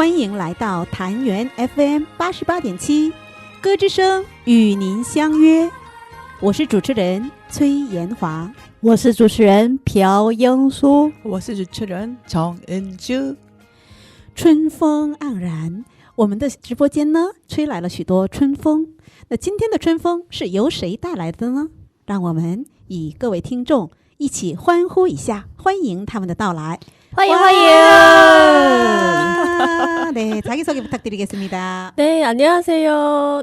欢迎来到坛园 FM 88.7歌之声与您相约，我是主持人崔延华，我是主持人朴英淑，我是主持人정은주。春风盎然，我们的直播间呢吹来了许多春风。那今天的春风是由谁带来的呢？让我们以各位听众一起欢呼一下，欢迎他们的到来。欢迎欢迎。네, 자기소개 부탁드리겠습니다. 네, 안녕하세요.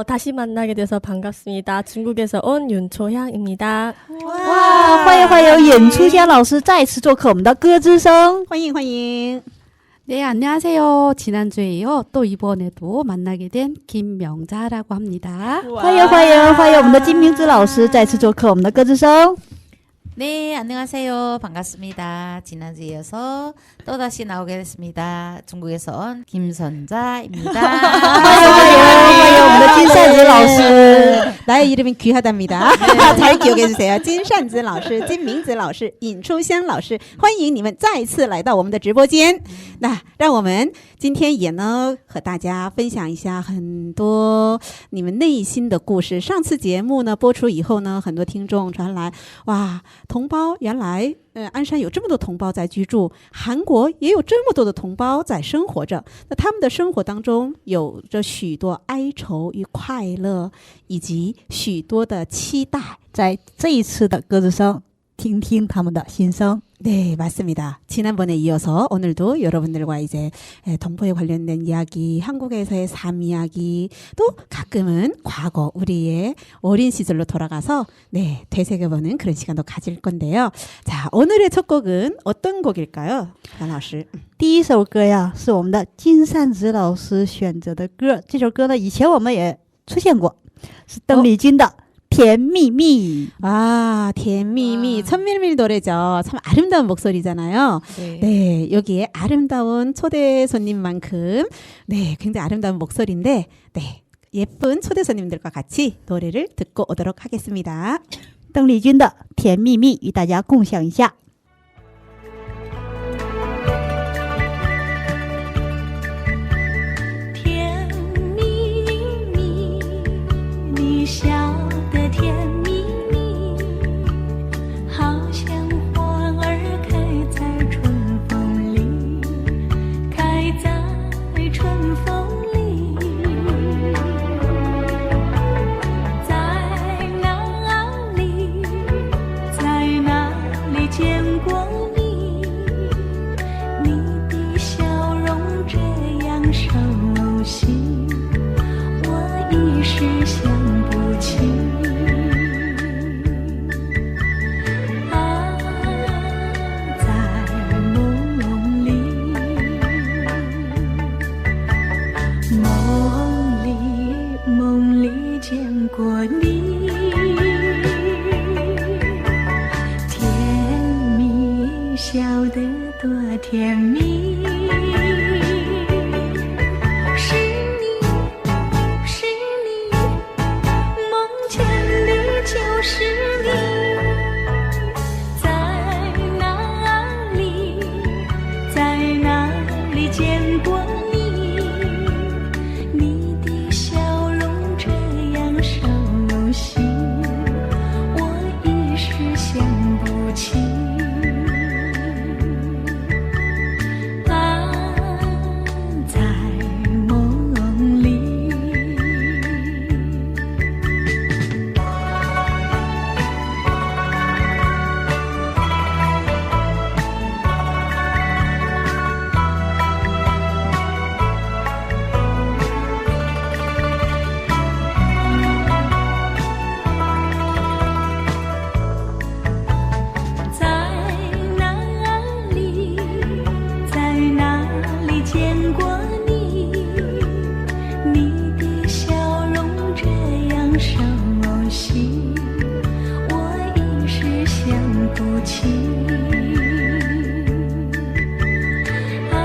다시 만나게 돼서 반갑습니다. 중국에서 온 윤초향입니다. 와, 欢迎尹初香老师再次做客我们的歌之声，欢迎欢迎。 네, 안녕하세요. 지난주에 이어 또 이번에도 만나게 된 김명자라고 합니다. 欢迎我们的金明子老师再次做客我们的歌之声。 네, 안녕하세요. 반갑습니다. 지난주에 이어서 또다시 나오게 됐습니다. 중국에서 온 김선자입니다. 欢迎我们的金善子老师。 나의 이름은 귀하답니다. 잘 기억해 주세요. 金善子老师、金明子老师、尹初香老师，欢迎你们再次来到我们的直播间。那让我们今天也呢和大家分享一下很多你们内心的故事。上次节目呢播出以后呢，很多听众传来，哇，同胞原来鞍山有这么多同胞在居住，韩国也有这么多的同胞在生活着。那他们的生活当中有着许多哀愁与快乐，以及许多的期待。在这一次的歌之声，听听他们的心声。 네, 맞습니다. 지난번에 이어서 오늘도 여러분들과 이제 동포에 관련된 이야기, 한국에서의 삶 이야기, 또 가끔은 과거 우리의 어린 시절로 돌아가서 네, 되새겨보는 그런 시간도 가질 건데요. 자, 오늘의 첫 곡은 어떤 곡일까요? 란老师。 第一首歌呀，是我们的金善子老师选择的歌。这首歌呢，以前我们也出现过，是邓丽君的甜蜜蜜。 아, 甜蜜蜜. 천밀밀 노래죠. 참 아름다운 목소리잖아요. 네. 네, 여기에 아름다운 초대 손님만큼 네, 굉장히 아름다운 목소리인데 네, 예쁜 초대 손님들과 같이 노래를 듣고 오도록 하겠습니다. 邓丽君的甜蜜蜜与大家共享一下。 甜蜜蜜，你笑得甜蜜蜜，好像花儿开在春风里，开在春风里。在哪里，在哪里见过你？你的笑容这样熟悉，我一时想不起。啊，在梦里，梦里见过你，甜蜜笑得多甜蜜。 是你，是你，梦见的就是你。在哪里，在哪里见过你？你的笑容这样熟悉，我一时想不起。 在梦里，在哪里，在哪里见过你？你的笑容这样熟悉，我一时想不起。啊，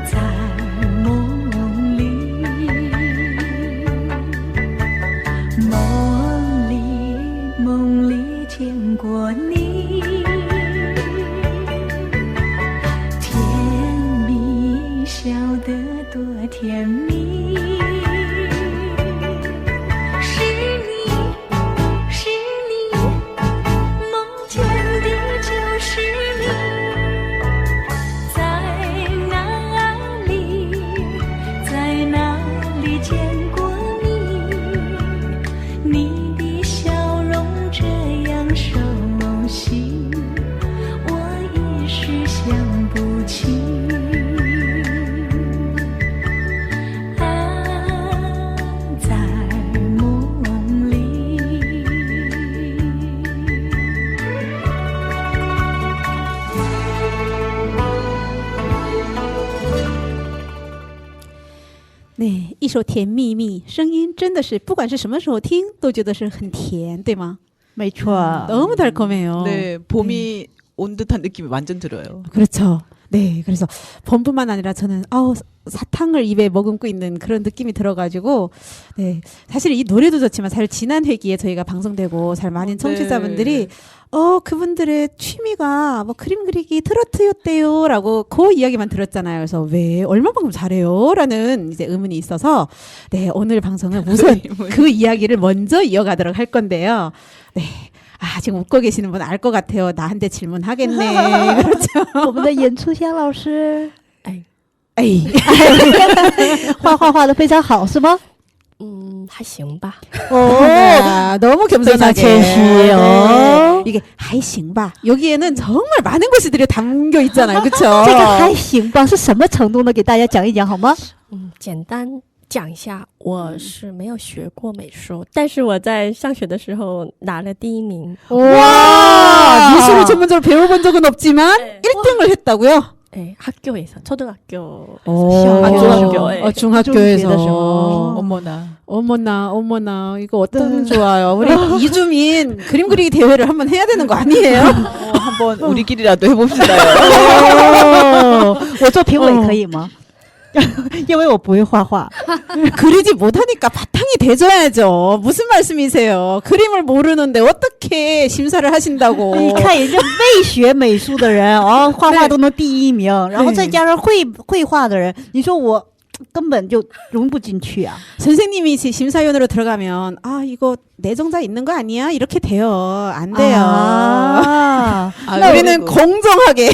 在梦里，梦里见过你。甜蜜甜蜜。是你，是你，梦见的就是你，在哪里，在哪里见过你？你的笑容这样熟悉，我一时想不起。在梦里。 네, 一首甜蜜蜜，声音真的是不管是什么时候听都觉得是很甜，对吗？没错， 너무 달콤해요. 네, 봄이 온 듯한 느낌이 완전 들어요. 그렇죠. 네, 그래서 봄뿐만 아니라 저는 사탕을 입에 머금고 있는 그런 느낌이 들어가지고, 네, 사실 이 노래도 좋지만 사실 지난 회기에 저희가 방송되고 잘 많은 청취자분들이 그분들의 취미가 뭐 그림 그리기, 트로트였대요라고 그 이야기만 들었잖아요. 그래서 왜 얼마만큼 잘해요라는 이제 의문이 있어서, 네, 오늘 방송은 우선 그 이야기를 먼저 이어가도록 할 건데요. 네. 지금 웃고 계시는 분 알 것 같아요. 나한테 질문하겠네. 그렇죠. 我们的演出香老师 에이. 画的非常好，是吗？还行吧。 너무 겸손하게.谦虚요. 네. 이게 还行吧. 여기에는 정말 많은 것들이 담겨 있잖아요. 그렇죠? 这个还行吧是什么程度呢？给大家讲一讲好吗？简单讲一下，我是没有学过美术，但是我在上学的时候拿了第1名。 와, 미술을 전문적으로 배워본 적은 없지만 1등을 했다고요? 네, 학교에서 초등학교. 중학교에. 중학교에서. 어머나. 이거 어떤 좋아요. 우리 이주민 그림 그리기 대회를 한번 해야 되는 거 아니에요? 한번 우리끼리라도 해봅시다요. 我做评委可以吗？因为我不会画画。 그리지 못하니까 바탕이 돼줘야죠. 무슨 말씀이세요? 그림을 모르는데 어떻게 심사를 하신다고. 你看人家未学美术的人画画都能第1名，然后再加上会画的人，你说我根本就融不进去啊。 선생님이 심사위원으로 들어가면 이거 내정자 있는 거 아니야? 이렇게 돼요. 안 돼요. 우리는 공정하게.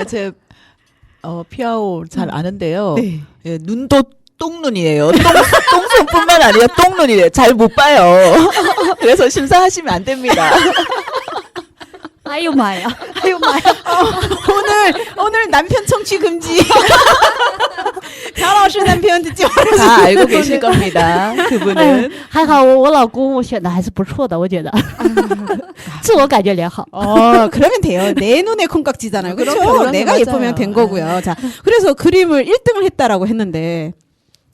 제 피아오 잘 아는데요. 네. 예, 눈도 똥눈이에요. 똥손뿐만 아니라 똥눈이에요. 잘 못 봐요. 그래서 심사하시면 안 됩니다. 哎呦妈呀！ 哎呦妈呀！ 오늘 남편 청취 금지. 朴老师 남편 듣지 말아주세요. 다 알고 계실 겁니다. 그분은 还好我老公我选的还是不错的，我觉得自我感觉良好。 그러면 돼요. 내 눈에 콩깍지잖아요. 그렇죠? 그럼요, 내가 맞아요. 예쁘면 된 거고요. 자, 그래서 그림을 1등을 했다라고 했는데,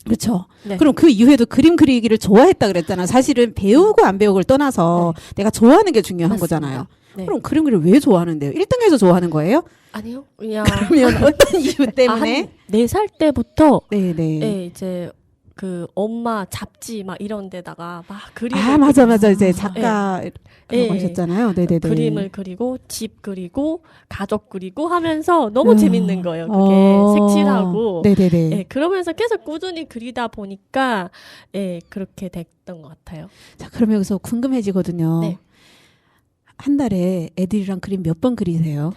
그렇죠. 네. 그럼 그 이후에도 그림 그리기를 좋아했다 그랬잖아. 사실은 배우고 안 배우고를 떠나서 내가 좋아하는 게 중요한 맞습니다. 거잖아요. 네. 그럼 그림 그리를 왜 좋아하는데요? 1등해서 좋아하는 거예요? 아니요, 그냥 그러면 어떤 이유 때문에? 한 4살 때부터 네네. 네, 이제 그 엄마 잡지 막 이런 데다가 막 그림을 맞아. 이제 작가라고 네. 하셨잖아요. 네네네. 그림을 그리고 집 그리고 가족 그리고 하면서 너무 재밌는 거예요. 그게 색칠하고. 네네네. 네, 그러면서 계속 꾸준히 그리다 보니까 그렇게 됐던 것 같아요. 자, 그럼 여기서 궁금해지거든요. 네. 한 달에 애들이랑 그림 몇 번 그리세요?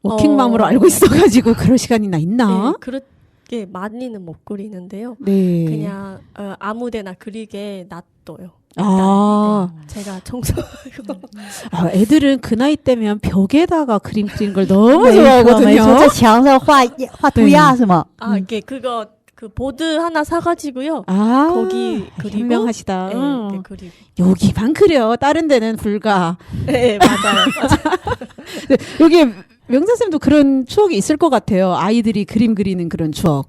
워킹맘으로 알고 있어가지고 그럴 시간이나 있나? 네, 그렇게 많이는 못 그리는데요. 네. 그냥 아무데나 그리게 놔둬요. 아, 제가 청소하고. 애들은 그 나이 때면 벽에다가 그림 그리는 걸 너무 没错 좋아하거든요. 在墙上画涂鸦是吗？ 이게 그거 그 보드 하나 사가지고요. 아, 거기 그리고 현명하시다. 네, 이렇게 그리고. 여기만 그려. 다른 데는 불가. 네, 맞아요. 여기 명자쌤도 그런 추억이 있을 것 같아요. 아이들이 그림 그리는 그런 추억.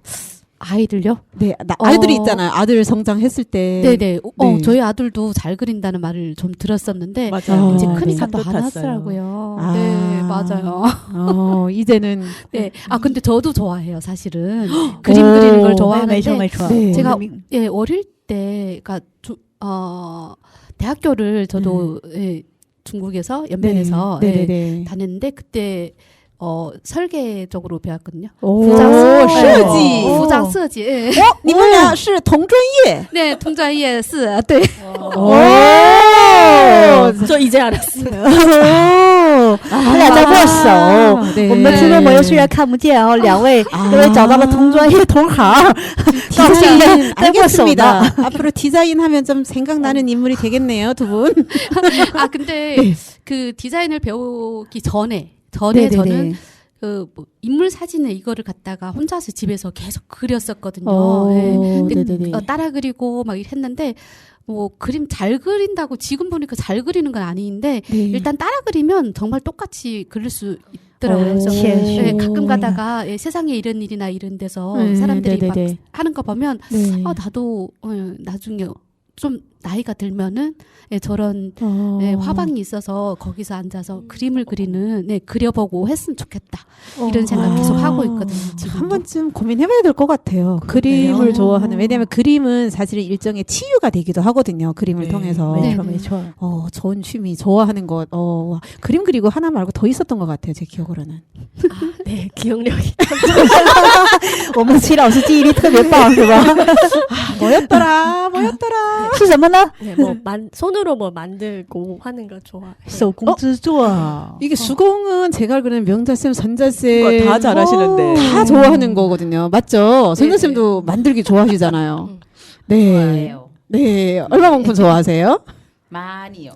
아이들요? 네, 아이들이 있잖아요. 아들 성장했을 때. 네네. 네. 저희 아들도 잘 그린다는 말을 좀 들었었는데 맞아요. 이제 네. 크니까 또 산도 안 탔어요. 하더라고요. 아. 네, 맞아요. 이제는. 네. 근데 저도 좋아해요, 사실은. 그림 그리는 걸 没 좋아하는데 错没错。 네. 제가 어릴 때, 그러니까 대학교를 저도 중국에서 연변에서 네네네. 다녔는데 그때 설계 쪽으로 배웠거든요. 오, 부장设计 부장 设计. 예. 你们俩是同专业 네, 통专业是对. 오, 저 이제 알았어요. 他俩在握手。 네. 我们听众朋友虽然看不见哦，两位因为找到了同专业同行， 디자인 在握手的。 알겠습니다. 앞으로 디자인 하면 좀 생각나는 인물이 되겠네요, 두 분. 아, 근데 그 디자인을 배우기 전에 네네네. 저는 그 뭐 인물 사진을 이거를 갖다가 혼자서 집에서 계속 그렸었거든요. 오, 네. 네네네. 따라 그리고 막 했는데 뭐 그림 잘 그린다고 지금 보니까 잘 그리는 건 아닌데 네. 일단 따라 그리면 정말 똑같이 그릴 수 있더라고요. 그래서 네, 가끔 가다가 세상에 이런 일이나 이런 데서 사람들이 막 네네네. 하는 거 보면 네. 나도 나중에 좀 나이가 들면은 저런 화방이 있어서 거기서 앉아서 그림을 그리는 그려보고 했으면 좋겠다 이런 생각 계속 하고 있거든요. 지금도. 한 번쯤 고민해봐야 될 것 같아요. 그림을 좋아하는. 왜냐하면 그림은 사실 일정의 치유가 되기도 하거든요. 그림을 통해서. 네. 좋은 취미, 좋아하는 것. 그림 그리고 하나 말고 더 있었던 것 같아요. 제 기억으로는. 네, 기억력이. 我们齐老师记忆力特别棒，是吧？ 뭐였더라? 是什么呢？ 네, 뭐 손으로 뭐 만들고 하는 거 좋아해요. 手工制作。 이게 수공은 제가 알기로는 명자쌤, 선자쌤 다 잘하시는데. 다 좋아하는 거거든요. 맞죠? 선자쌤도 만들기 좋아하시잖아요. 네. 좋아해요. 네. 얼마만큼 좋아하세요? 많이요.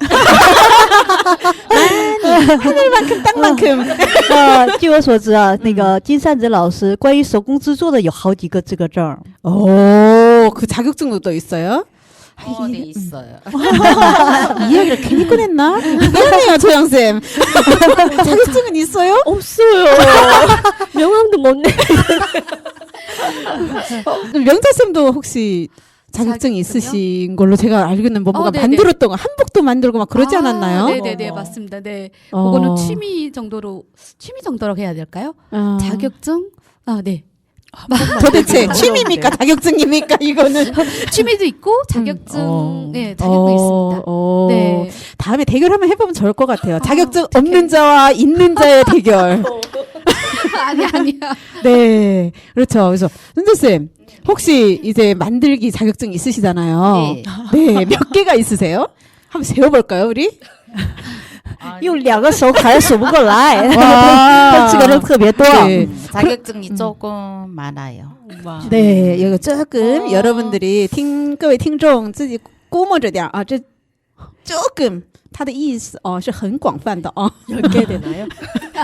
하늘만큼 땅만큼. 据我所知啊，那个金善子老师关于手工制作的有好几个资格证。 오, 그 자격증도 또 있어요? 네, 있어요. 이야기를 괜히 꺼냈나? 미안해요, 조영쌤. 자격증은 있어요? 없어요. 명함도 못 내. 명자쌤도 혹시 자격증 있으신 걸로 제가 알고는 뭐가 네네. 만들었던 거, 한복도 만들고 막 그러지 않았나요? 네네네 맞습니다. 네, 그거는 취미 정도로 해야 될까요? 자격증? 네. 도대체 취미입니까? 자격증입니까? 이거는. 취미도 있고 자격증, 네, 자격도 있습니다. 네. 다음에 대결 한번 해보면 좋을 것 같아요. 자격증 없는 자와 있는 자의 대결. 아니야. 네, 그렇죠. 그래서 선생님 혹시 이제 만들기 자격증 있으시잖아요. 네, 몇 개가 있으세요? 한번 세어볼까요, 우리? 用两个手还是数不过来，这个人特别多。 네. 자격증이 조금 많아요. 네, 이거 조금 여러분들이 各位听众自己估摸着点啊，这 조금 它的意思是很广泛的 10개 되나요?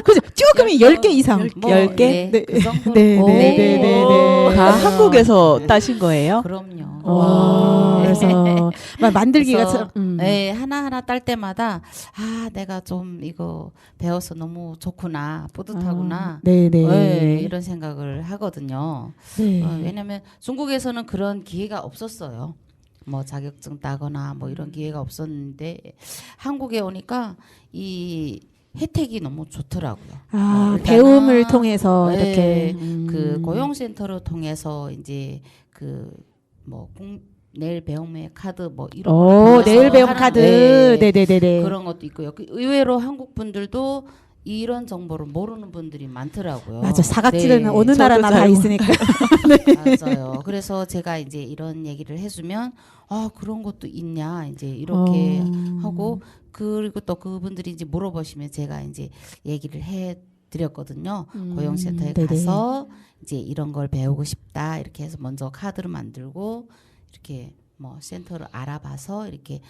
그죠? 조금이 10개 이상. 10개? 네, 그 정도. 네. 다 한국에서 따신 거예요? 그럼요. 그래서 만들기가 그래서, 참, 네, 하나하나 딸 때마다 내가 좀 이거 배워서 너무 좋구나, 뿌듯하구나. 네, 이런 생각을 하거든요. 네. 왜냐면 중국에서는 그런 기회가 없었어요. 뭐 자격증 따거나 뭐 이런 기회가 없었는데 한국에 오니까 이 혜택이 너무 좋더라고요. 일단은 배움을 통해서 네, 이렇게 그 고용센터를 통해서 이제 그 뭐 내일 배움의 카드 뭐 이런 걸 내일 배움 하는, 카드. 네, 네네네. 그런 것도 있고요. 의외로 한국 분들도 이런 정보를 모르는 분들이 많더라고요. 맞아. 사각지대는 네. 어느 나라나 다 있으니까. 맞아요. 그래서 제가 이제 이런 얘기를 해주면 그런 것도 있냐 이제 이렇게 하고 그리고 또 그분들이 이제 물어보시면 제가 이제 얘기를 해드렸거든요. 고용센터에 네네. 가서 이제 이런 걸 배우고 싶다 이렇게 해서 먼저 카드를 만들고 이렇게 뭐 센터를 알아봐서 이렇게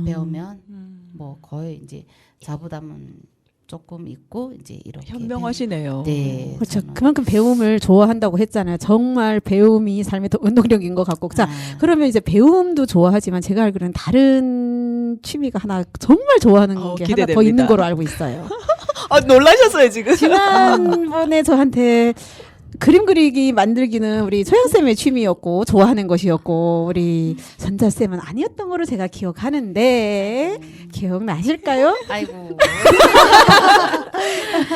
배우면 뭐 거의 이제 자부담은 조금 있고 이제 이렇게 현명하시네요. 네, 그렇죠. 저는. 그만큼 배움을 좋아한다고 했잖아요. 정말 배움이 삶의 원동력인 것 같고. 자, 그러면 이제 배움도 좋아하지만 제가 알기로는 다른 취미가 하나 정말 좋아하는 게 하나 더 기대됩니다. 있는 거로 알고 있어요. 놀라셨어요 지금. 지난번에 저한테 그림 그리기 만들기는 우리 소영쌤의 취미였고 좋아하는 것이었고 우리 선자쌤은 아니었던 거로 제가 기억하는데 기억나실까요? 아이고.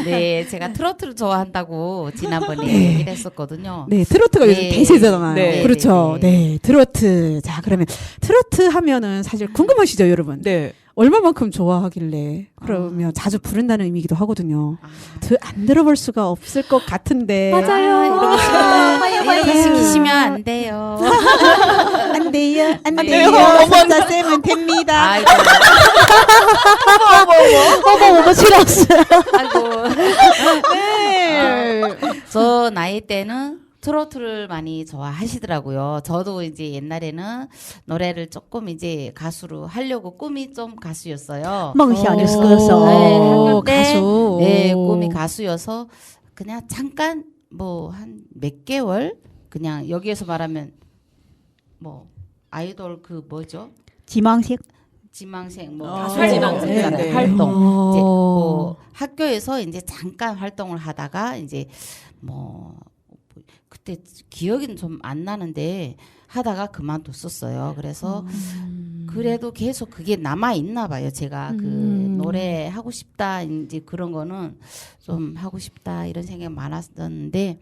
네, 제가 트로트를 좋아한다고 지난번에 얘기를 했었거든요. 네, 트로트가 요즘 네. 대세잖아요. 네. 그렇죠. 네. 네, 트로트. 자, 그러면 트로트 하면은 사실 궁금하시죠, 여러분? 네. 얼마만큼 좋아하길래 그러면 자주 부른다는 의미이기도 하거든요. 안 들어볼 수가 없을 것 같은데. 맞아요. 이렇게 시키시면 안 돼요. 안 돼요. 안 네. 돼요. 혼자 쌤은 됩니다. 아이고. 어머 싫었어요. 아이고. 네. 저 나이 때는 트로트를 많이 좋아하시더라고요. 저도 이제 옛날에는 노래를 조금 이제 가수로 하려고 꿈이 좀 가수였어요. 梦想就是歌手。 네, 학교 때 가수. 네, 꿈이 가수여서 그냥 잠깐 뭐 한 몇 개월 그냥 여기에서 말하면 뭐 아이돌 그 뭐죠? 지망생. 지망생 뭐 아, 가수 지망생이잖아요. 네, 네. 활동. 어. 이제 뭐 학교에서 이제 잠깐 활동을 하다가 이제 뭐 그때 기억은 좀 안 나는데 하다가 그만뒀었어요. 그래서 그래도 계속 그게 남아 있나 봐요. 제가 그 노래 하고 싶다 이제 그런 거는 좀 하고 싶다 이런 생각이 많았었는데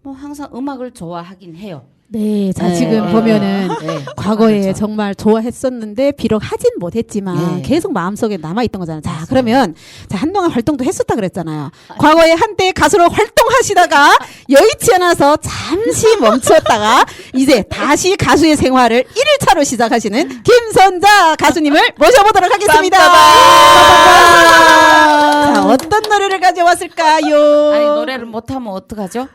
뭐 항상 음악을 좋아하긴 해요. 네, 자 네. 지금 네. 보면은 네. 과거에 그렇죠. 정말 좋아했었는데 비록 하진 못했지만 네. 계속 마음속에 남아있던 거잖아요. 자 그러면 자 한동안 활동도 했었다 그랬잖아요. 과거에 한때 가수로 활동하시다가 여의치 않아서 잠시 멈췄다가 이제 다시 가수의 생활을 1일차로 시작하시는 김선자 가수님을 모셔보도록 하겠습니다. 자 어떤 노래를 가져왔을까요? 아니 노래를 못하면 어떡하죠?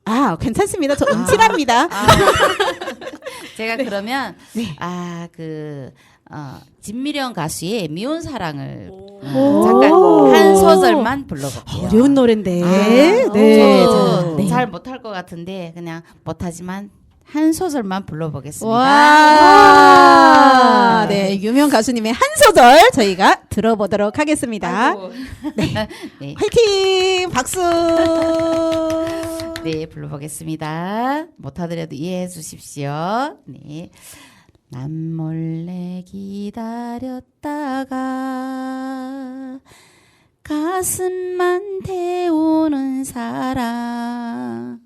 아 괜찮습니다. 저 음치랍니다. 제가 그러면 네. 진미령 가수의 미운 사랑을 잠깐 한 소절만 불러볼게요. 어려운 노래인데. 네. 저도 네. 잘 못할 것 같은데 그냥 못하지만 한 소절만 불러보겠습니다. 와, 네, 유명 가수님의 한 소절 저희가 들어보도록 하겠습니다. 아이고. 네, 네. 화이팅! 박수! 네, 불러보겠습니다. 못하더라도 이해해 주십시오. 네. 난 몰래 기다렸다가 가슴만 태우는 사랑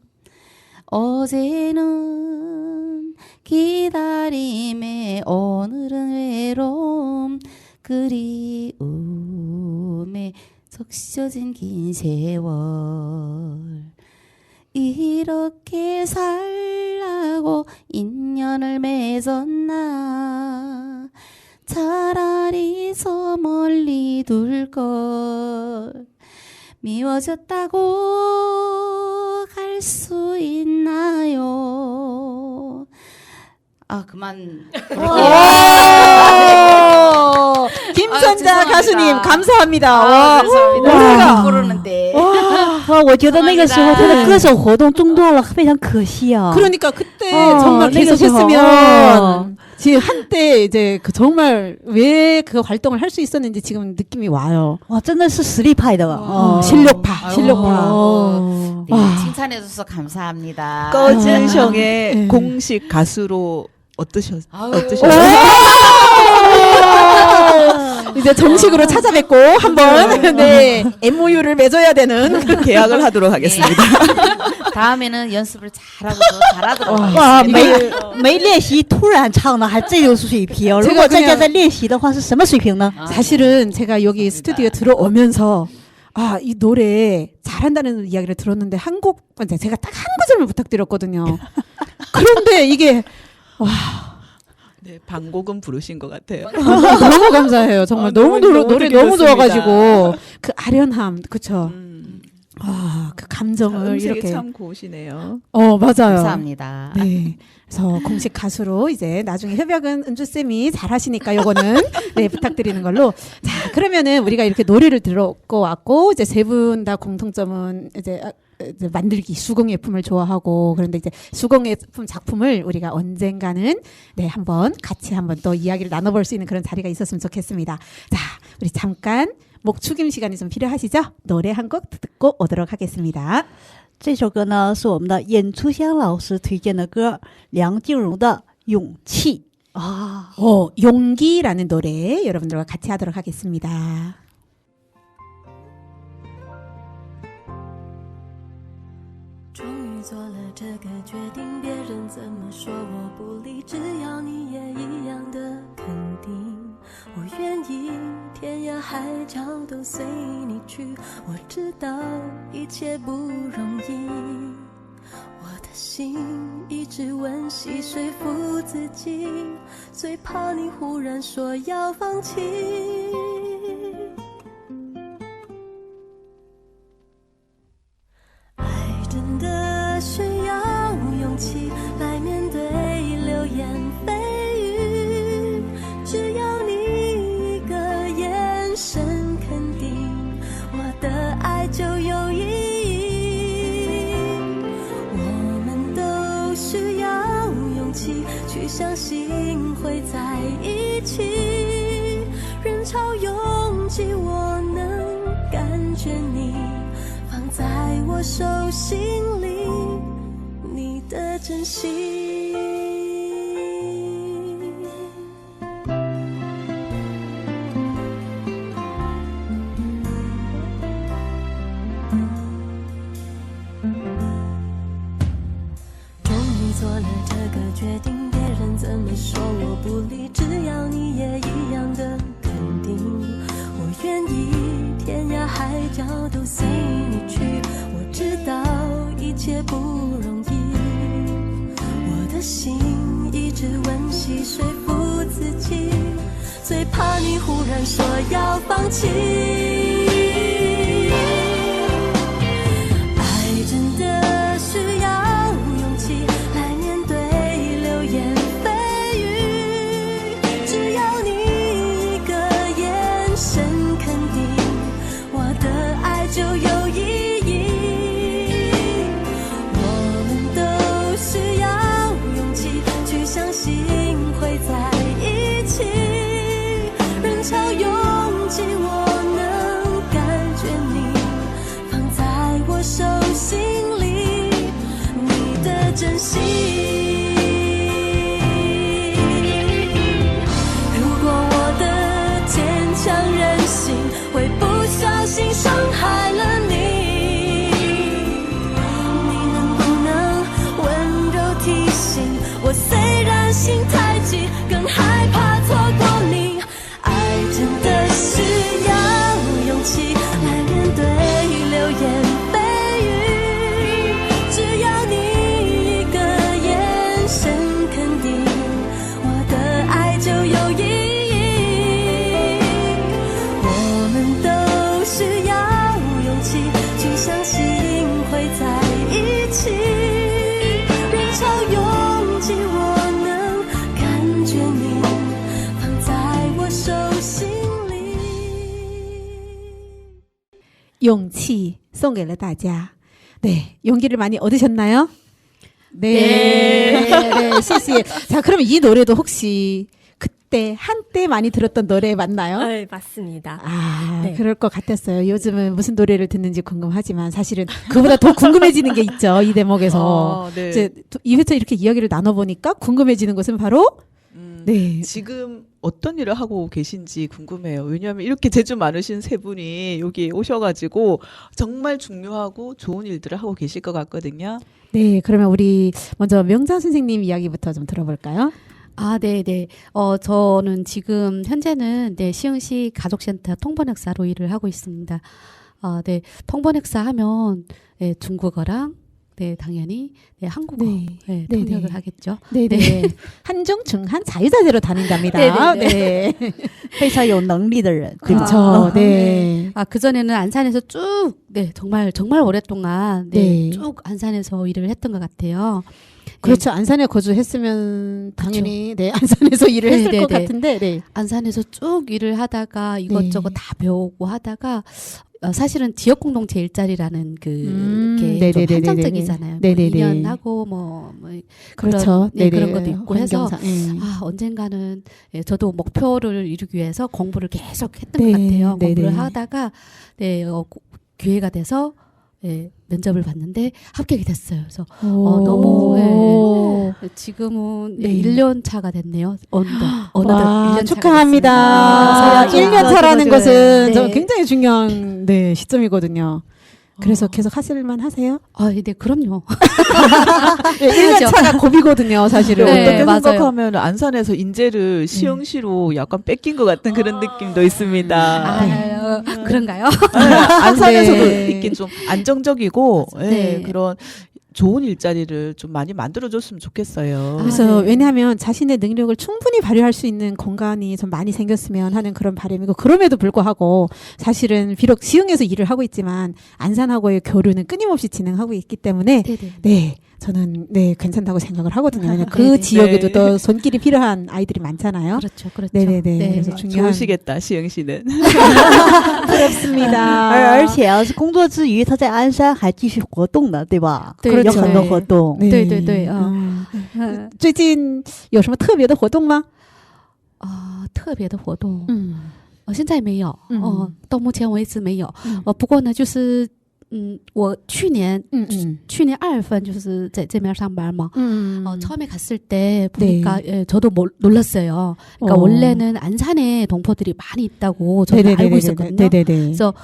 어제는 기다림에 오늘은 외로움 그리움에 적셔진 긴 세월 이렇게 살라고 인연을 맺었나 차라리 저 멀리 둘 걸 미워졌다고 갈 수 있나요? 아 그만. 김선자 죄송합니다. 가수님 감사합니다. 아, 죄송합니다. 노래가 못 부르는데. 哇，我觉得那个时候他的歌手活动中断了，非常可惜啊。 그러니까 그때 어, 정말 내가 계속했으면 지금 한때 이제 그 정말 왜 그 활동을 할 수 있었는지 지금 느낌이 와요. 哇，真的是实力派的。 실력파, 실력파. 아이고. 네, 와. 칭찬해줘서 감사합니다. 꺼진성의 네. 공식 가수로 어떠셨어요? 아유. 이제 정식으로 찾아뵙고 한번 네 MOU를 맺어야 되는 계약을 하도록 하겠습니다. 다음에는 연습을 잘하고 잘하도록 哇， 하겠습니다. 没练习，突然唱的还这有水平。如果在家再练习的话，是什么水平呢？ 사실은 제가 여기 스튜디오에 들어오면서 아, 이 노래 잘한다는 이야기를 들었는데 한 곡, 제가 딱 한 구절만 부탁드렸거든요. 그런데 이게 네, 방곡은 부르신 것 같아요. 너무 감사해요. 정말 너무 너무 노래 들었습니다. 너무 좋아가지고 그 아련함, 그쵸? 아, 그 감정을 음색이 이렇게. 참 고우시네요. 맞아요. 감사합니다. 네. 그래서 공식 가수로 이제 나중에 협약은 은주쌤이 잘 하시니까 요거는 네, 부탁드리는 걸로. 자, 그러면은 우리가 이렇게 노래를 들었고 왔고, 이제 세 분 다 공통점은 이제 만들기 수공예품을 좋아하고 그런데 이제 수공예품 작품을 우리가 언젠가는 네, 한번 같이 한번 또 이야기를 나눠볼 수 있는 그런 자리가 있었으면 좋겠습니다. 자, 우리 잠깐 목 축임 시간이 좀 필요하시죠? 노래 한 곡 듣고 오도록 하겠습니다. 这首歌呢是我们的尹初香老师推荐的歌，梁静茹的《勇气》啊。 용기라는 노래 여러분들과 같이 하도록 하겠습니다.终于做了这个决定，别人怎么说我不理，只要你也一样的肯定。我愿意天涯海角都随你去，我知道一切不容易，我的心一直温习说服自己，最怕你忽然说要放弃。爱真的需要勇气来面对流言蜚语，只要你一个眼神肯定，我的爱就有意义。我们都需要勇气去相信会在一起，人潮拥挤我能感觉你放在我手心里，你的真心。终于做了这个决定，别人怎么说我不理，只要你也一样的肯定，我愿意天涯海角都随你去，我知道一切不容易，我的心一直温习说服自己，最怕你忽然说要放弃。爱真的需要勇气来面对流言蜚语，只要你一个眼神肯定，我的爱就有意义。我们都需要勇气去相信会在一起，人潮拥挤我能感觉你放在我手心里，你的真心。如果我的坚强任性会不小心伤害了你，你能不能温柔提醒我，虽然心太急，更害怕错过你。爱真的需要勇气来面对流言蜚语，只要你一个眼神肯定，我的爱就有意义。我们都需要勇气去相信会在一起，人潮拥挤我能感觉你放在我手心里。勇气送给了大家。네, 용기를 많이 얻으셨나요? 네, 네, 谢谢. 자, 그러면 이 노래도 혹시 그때 한때 많이 들었던 노래 맞나요? 네, 맞습니다. 아, 네. 그럴 것 같았어요. 요즘은 무슨 노래를 듣는지 궁금하지만 사실은 그보다 더 궁금해지는 게 있죠. 이 대목에서. 네. 이제 2회차 이렇게 이야기를 나눠보니까 궁금해지는 것은 바로 네. 지금 어떤 일을 하고 계신지 궁금해요. 왜냐하면 이렇게 재주 많으신 세 분이 여기 오셔가지고 정말 중요하고 좋은 일들을 하고 계실 것 같거든요. 네, 그러면 우리 먼저 명자 선생님 이야기부터 좀 들어볼까요? 아, 네네. 저는 지금 현재는 네, 시흥시 가족센터 통번역사로 일을 하고 있습니다. 네, 통번역사 하면 네, 중국어랑 네, 당연히 네, 한국어 네. 네, 네, 통역을 네. 하겠죠. 네네. 한중 중한 자유자재로 다닌답니다. 네네네. 네. 非常有能力的人。 그렇죠. 네. 그전에는 안산에서 쭉, 네, 정말 오랫동안, 네, 네. 쭉 안산에서 일을 했던 것 같아요. 그렇죠. 안산에 거주했으면 당연히 네, 안산에서 일을 했을 네, 것 네, 네. 같은데. 네. 안산에서 쭉 일을 하다가 이것저것 다 배우고 하다가 사실은 지역 공동체 일자리라는 게 좀 네네네네네. 한정적이잖아요. 뭐 네네네. 2년 하고 뭐 그렇죠. 네, 네네. 그런 것도 있고 해서 환경상, 네. 언젠가는 저도 목표를 이루기 위해서 공부를 계속 했던 네, 것 같아요. 네네. 공부를 하다가 네, 기회가 돼서 네, 면접을 봤는데 합격이 됐어요. 그래서 너무 지금은 네. 1년 차가 됐네요. 어느덧 와, 1년 축하합니다. 차가 됐습니다. 1년 차라는 것은 네. 저 굉장히 중요한 네, 시점이거든요. 그래서 계속 하실만 하세요? 아, 네, 그럼요. 1년 차가 고비거든요, 사실은. 네, 어떻게 맞아요. 생각하면 안산에서 인재를 시흥시로 약간 뺏긴 것 같은 그런 느낌도 있습니다. 아, 그런가요? 네, 안산에서도 네. 이렇게 좀 안정적이고 예, 네. 그런 좋은 일자리를 좀 많이 만들어줬으면 좋겠어요. 그래서 네. 왜냐하면 자신의 능력을 충분히 발휘할 수 있는 공간이 좀 많이 생겼으면 하는 그런 바람이고 그럼에도 불구하고 사실은 비록 시흥에서 일을 하고 있지만 안산하고의 교류는 끊임없이 진행하고 있기 때문에 네네. 네 저는 네 괜찮다고 생각을 하거든요. 왜냐면 그 네네. 지역에도 네. 또 손길이 필요한 아이들이 많잖아요. 그렇죠, 그렇죠. 네네네. 네. 그래서 중요한 좋으시겠다 시흥시는. 부럽습니다. 而且啊，是工作之余，他在鞍山还继续活动的，对吧？对有很多对活动。네. 对对对，最近有什么特别的活动吗？特别的活动，嗯现在没有，嗯到目前为止没有。嗯不过呢，就是我去年嗯2月份就是在这边上班嘛。嗯 처음에 갔을 때 보니까 저도 놀랐어요. 그러니까 원래는 안산에 동포들이 많이 있다고 저는 알고 있었거든요. 네네네. 그래서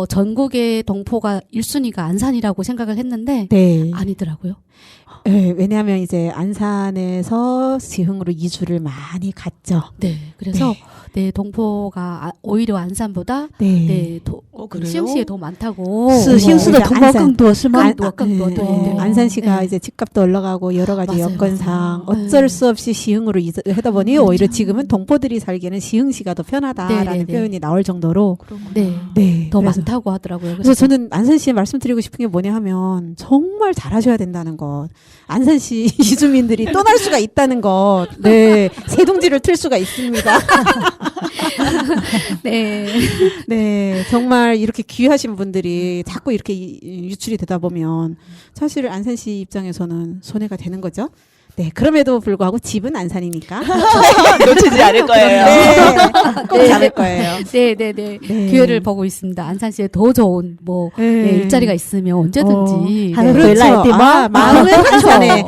전국의 동포가 1순위가 안산이라고 생각을 했는데 네. 아니더라고요. 네, 왜냐하면 이제 안산에서 시흥으로 이주를 많이 갔죠. 네, 그래서 네, 동포가 오히려 안산보다 네. 네, 그래요? 시흥시에 더 많다고. 是兴市的同胞更多是吗？ 更多, 네. 안산시가 네. 이제 집값도 올라가고 여러 가지 맞아요, 여건상 맞아요. 어쩔 수 없이 시흥으로 하다 보니 오히려 지금은 동포들이 살기에는 시흥시가 더 편하다라는 네, 네, 네. 표현이 나올 정도로 네, 네, 더 그래서 많다고 하더라고요. 그래서 저는 안산시에 말씀드리고 싶은 게 뭐냐 하면 정말 잘하셔야 된다는 것. 안산시 이주민들이 떠날 수가 있다는 것. 네. 새둥지를 틀 수가 있습니다. 네. 네. 정말 이렇게 귀하신 분들이 자꾸 이렇게 유출이 되다 보면 사실 안산시 입장에서는 손해가 되는 거죠. 네. 그럼에도 불구하고 집은 안산이니까. 놓치지 않을 거예요. 네. 꼭 잡을 거예요. 네. 네. 기회를 보고 있습니다. 안산시에 더 좋은 네. 네, 일자리가 있으면 언제든지. 한 네.回来 그렇죠. 对吗？ 마음은 안산에.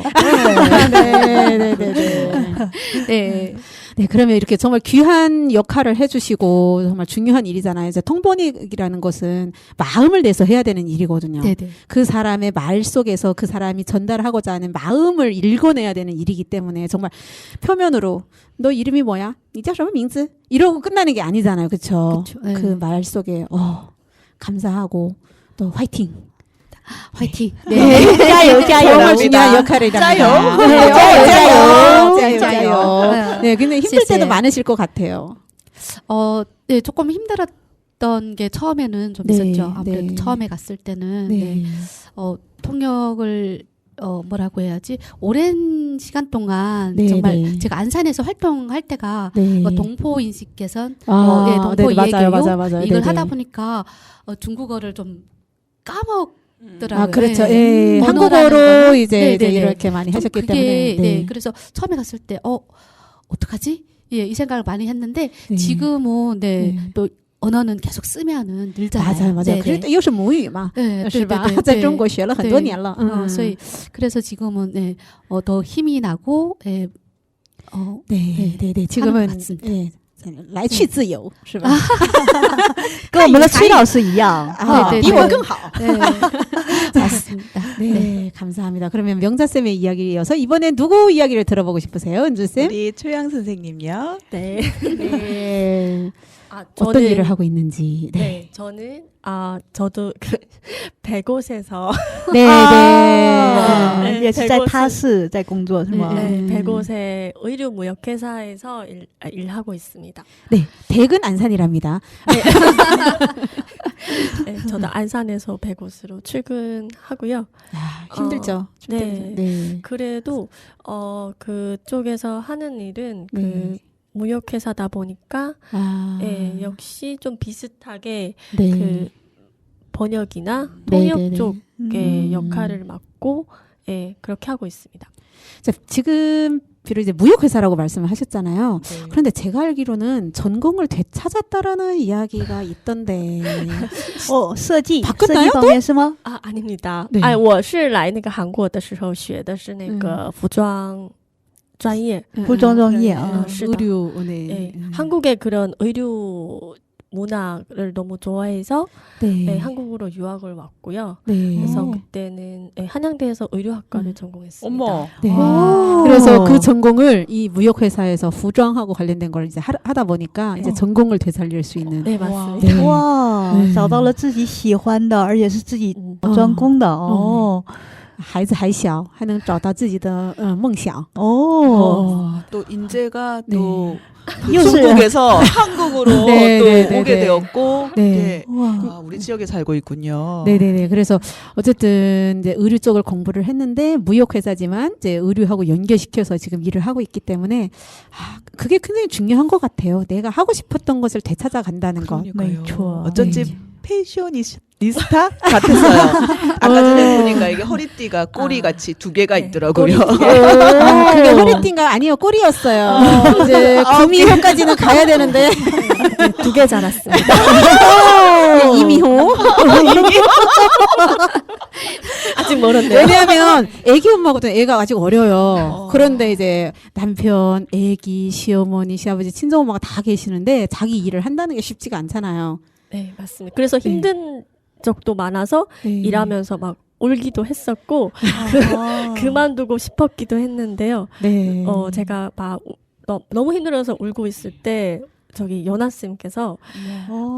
네. 네. 네. 네, 그러면 이렇게 정말 귀한 역할을 해주시고 정말 중요한 일이잖아요. 이제 통번역이라는 것은 마음을 내서 해야 되는 일이거든요. 네. 그 사람의 말 속에서 그 사람이 전달하고자 하는 마음을 읽어내야 되는 일이기 때문에 정말 표면으로 너 이름이 뭐야? 니叫什么名字? 이러고 끝나는 게 아니잖아요. 그렇죠? 그쵸, 네. 그 말 속에 감사하고 또 화이팅. 화이팅. 네. 짜요, 짜요. 정말 중요한 역할이랍니다. 짜요. 네, 짜요. 짜요. 짜요. 네, 근데 힘들 때도 많으실 것 같아요. 네, 조금 힘들었던 게 처음에는 좀 네, 있었죠. 아무래도 네. 처음에 갔을 때는 네. 통역을 뭐라고 해야지 오랜 시간 동안 네, 정말 네. 제가 안산에서 활동할 때가 네. 동포 인식 개선, 아, 동포 네, 이해 맞아요, 교육 맞아요. 이걸 네네. 하다 보니까 중국어를 좀 까먹더라고요. 아, 그렇죠. 네. 예. 언어라는 한국어로 거는 이제 네네네. 이렇게 많이 좀 하셨기 그게, 때문에. 네. 그래서 처음에 갔을 때 어떡하지? 예, 이 생각을 많이 했는데 네. 지금은 네. 또 언어는 계속 쓰면은 늘잖아요. 맞아요. 네네. 그래도 又是母语嘛， 네, 是吧？ 네, 네, 在中国学了很多年了。 所以 그래서 지금은 더 힘이 나고 네, 네, 네. 지금은 하는 것 같습니다. 예, 来去自由是吧？跟我们的崔老师一样。啊，对对比我对更好。 맞습니다. 네, 감사합니다. 그러면 명자 쌤의 이야기에 이어서 이번에 누구 이야기를 들어보고 싶으세요, 은주 쌤? 우리 최양 선생님요. 네. 네. 아, 어떤 일을 하고 있는지. 네, 네, 저는 저도 그 100곳에서 네, 네. 也是在他市在工作是吗？ 네, 100곳의 의류무역회사에서 일하고 있습니다. 네, 댁은 안산이랍니다. 네, 저도 안산에서 100곳으로 출근하고요. 아, 힘들죠. 네. 네. 그래도 그쪽에서 하는 일은 네. 그 무역회사다 보니까 아, 예, 역시 좀 비슷하게 네. 그 번역이나 네, 통역 네, 네. 쪽의 역할을 맡고 예, 그렇게 하고 있습니다. 자, 지금 비록 이제 무역회사라고 말씀을 하셨잖아요. 네. 그런데 제가 알기로는 전공을 되찾았다라는 이야기가 있던데. 设计 바꿨나요? 方面是吗？ 아닙니다. 对我是来那个韩国的时候学的是那个服装专业。服装专业 아, 啊， 是的. 의류, 네. 예, 한국의 그런 의류 문화를 너무 좋아해서 네. 네, 한국으로 유학을 왔고요. 네. 그래서 그때는 네, 한양대에서 의료학과를 전공했습니다. 어머. 네. 오. 그래서 그 전공을 이 무역회사에서服装하고 관련된 걸 이제 하다 보니까 이제 전공을 되살릴 수 있는. 네, 맞습니다. 네. 哇，嗯找到了自己喜欢的，而且是自己专攻的哦。孩子还小，还能找到自己的梦想。哦， 또 인재가 네. 또 요새- 중국에서 한국으로 네, 또 네, 네, 오게 네. 되었고 네. 와， 아, 우리 지역에 살고 있군요. 네네네. 그래서 어쨌든 이제 의류 쪽을 공부를 했는데 무역회사지만 이제 의류하고 연결시켜서 지금 일을 하고 있기 때문에 그게 굉장히 중요한 것 같아요. 내가 하고 싶었던 것을 되찾아 간다는 것. 그러니까요. 네, 좋아. 어쩐지 네. 패셔니스타 같았어요. 아까 전에 보니까 이게 허리띠가 꼬리 같이 두 개가 네. 있더라고요. 그게 허리띠인가 아니요 꼬리였어요. 이제 구미호까지는 가야 되는데 두 개 자랐습니다. 이미호. 아직 멀었네요. 왜냐하면 애기 엄마거든. 애가 아직 어려요. 그런데 이제 남편, 애기, 시어머니, 시아버지, 친정엄마가 다 계시는데 자기 일을 한다는 게 쉽지가 않잖아요. 네, 맞습니다. 그래서 힘든 적도 많아서 일하면서 막 울기도 했었고 그만두고 싶었기도 했는데요. 네. 제가 막 너무 힘들어서 울고 있을 때 저기 연아 쌤께서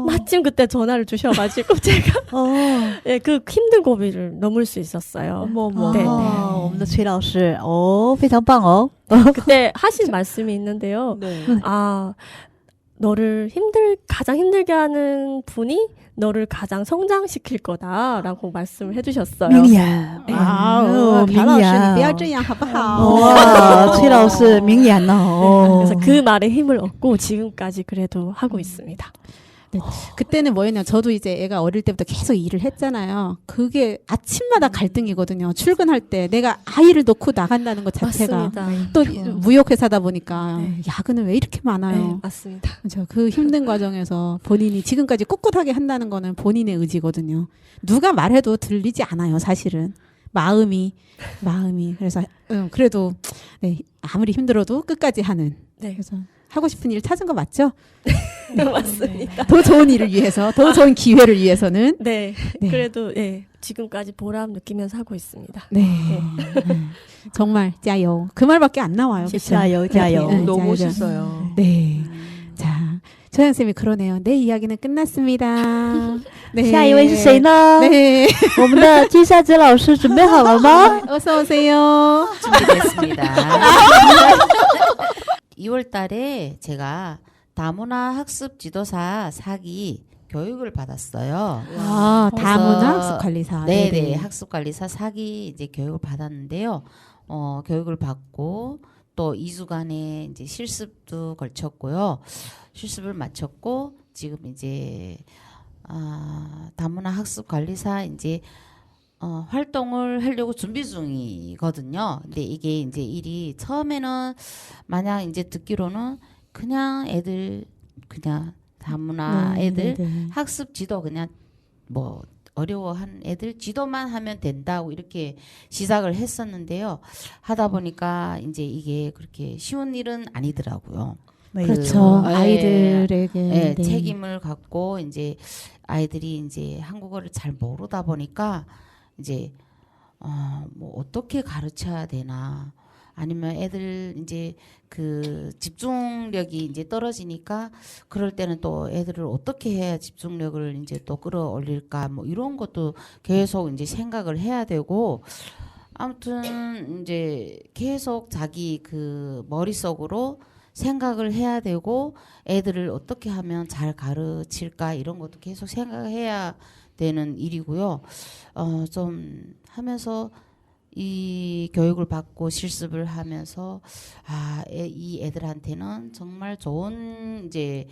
마침 그때 전화를 주셔가지고 제가 네, 그 힘든 고비를 넘을 수 있었어요. 어머 어머. 네. 我们的崔老师哦，非常棒哦。 그때 하신 말씀이 있는데요. 네. 아, 너를 가장 힘들게 하는 분이 너를 가장 성장시킬 거다라고 말씀을 해주셨어요. 明言，啊，朴老师，你不要这样好不好？哇，崔老师明言呢哦。 그래서 그 말에 힘을 얻고 지금까지 그래도 하고 있습니다. 그때는 뭐였냐? 저도 이제 애가 어릴 때부터 계속 일을 했잖아요. 그게 아침마다 갈등이거든요. 출근할 때 내가 아이를 놓고 나간다는 것 자체가 맞습니다. 또 무역회사다 보니까 네. 야근은 왜 이렇게 네, 많아요? 맞습니다. 그렇죠. 그 힘든 과정에서 본인이 지금까지 꿋꿋하게 한다는 거는 본인의 의지거든요. 누가 말해도 들리지 않아요, 사실은. 마음이 그래서 그래도 네, 아무리 힘들어도 끝까지 하는. 네. 그래서 하고 싶은 일 찾은 거 맞죠? 네, 맞습니다. 더 좋은 일을 위해서, 더 좋은 기회를 위해서는. 네, 네. 그래도 지금까지 보람 느끼면서 하고 있습니다. 네. 정말 짜요. 그 말밖에 안 나와요. 그쵸? 加油加油！ 네, 너무 짜요. 멋있어요. 네. 자, 조양 쌤이 그러네요. 내 이야기는 끝났습니다. 네. 下一位是谁呢？ 네. 我们的金善之老师准备好了吗？ 어서 오세요. 준비됐습니다. 2월 달에 제가 다문화 학습 지도사 4기 교육을 받았어요. 아, 그래서- 다문화 학습관리사. 네네, 학습관리사 4기 이제 교육을 받았는데요. 교육을 받고 또 2주간의 이제 실습도 걸쳤고요. 실습을 마쳤고 지금 이제 다문화 학습관리사 이제 활동을 하려고 준비 중이거든요. 근데 이게 이제 일이 처음에는 마냥 이제 듣기로는 그냥 애들 그냥 다문화 애들 학습 지도 그냥 뭐 어려워한 애들 지도만 하면 된다고 이렇게 시작을 했었는데요. 하다 보니까 이제 이게 그렇게 쉬운 일은 아니더라고요. 그렇죠. 예, 아이들에게. 예, 네. 책임을 갖고 이제 아이들이 이제 한국어를 잘 모르다 보니까 이제 뭐 어떻게 가르쳐야 되나 아니면 애들 이제 그 집중력이 이제 떨어지니까 그럴 때는 또 애들을 어떻게 해야 집중력을 이제 또 끌어올릴까 뭐 이런 것도 계속 이제 생각을 해야 되고 아무튼 이제 계속 자기 그 머릿속으로 생각을 해야 되고 애들을 어떻게 하면 잘 가르칠까 이런 것도 계속 생각해야 되는 일이고요. 좀 하면서 이 교육을 받고 실습을 하면서 이 애들한테는 정말 좋은 이제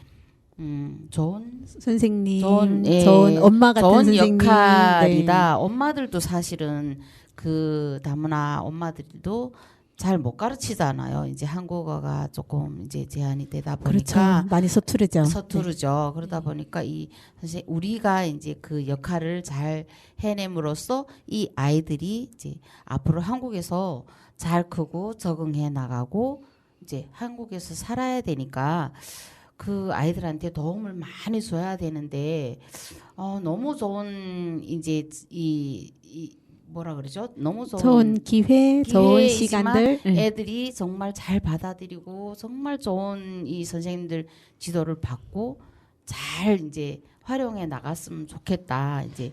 좋은 선생님, 좋은, 좋은 엄마 같은 좋은 선생님. 역할이다. 네. 엄마들도 사실은 그 다문화 엄마들도 잘 못 가르치잖아요. 이제 한국어가 조금 이제 제한이 되다 그렇죠. 보니까 많이 서투르죠. 서투르죠. 그러다 보니까 이 사실 우리가 이제 그 역할을 잘 해냄으로써 이 아이들이 이제 앞으로 한국에서 잘 크고 적응해 나가고 이제 한국에서 살아야 되니까 그 아이들한테 도움을 많이 줘야 되는데 너무 좋은 이제 이 뭐라 그러죠? 너무 좋은 기회, 좋은 기회이지만 시간들. 애들이 정말 잘 받아들이고 정말 좋은 이 선생님들 지도를 받고 잘 이제 활용해 나갔으면 좋겠다. 이제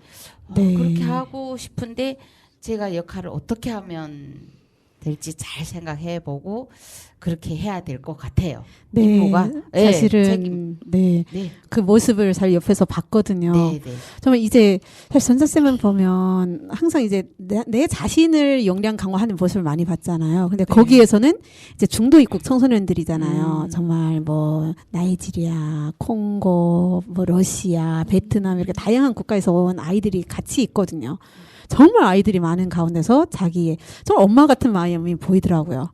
네. 그렇게 하고 싶은데 제가 역할을 어떻게 하면 될지 잘 생각해 보고 그렇게 해야 될 것 같아요. 네, 임무가 사실은 책임. 네, 네, 그 모습을 잘 옆에서 봤거든요. 네, 네. 정말 이제 사실 전사쌤은 보면 항상 이제 내 자신을 역량 강화하는 모습을 많이 봤잖아요. 근데 거기에서는 이제 중도 입국 청소년들이잖아요. 정말 뭐 나이지리아, 콩고, 뭐 러시아, 베트남 이렇게 다양한 국가에서 온 아이들이 같이 있거든요. 정말 아이들이 많은 가운데서 자기의 정말 엄마 같은 마음이 보이더라고요.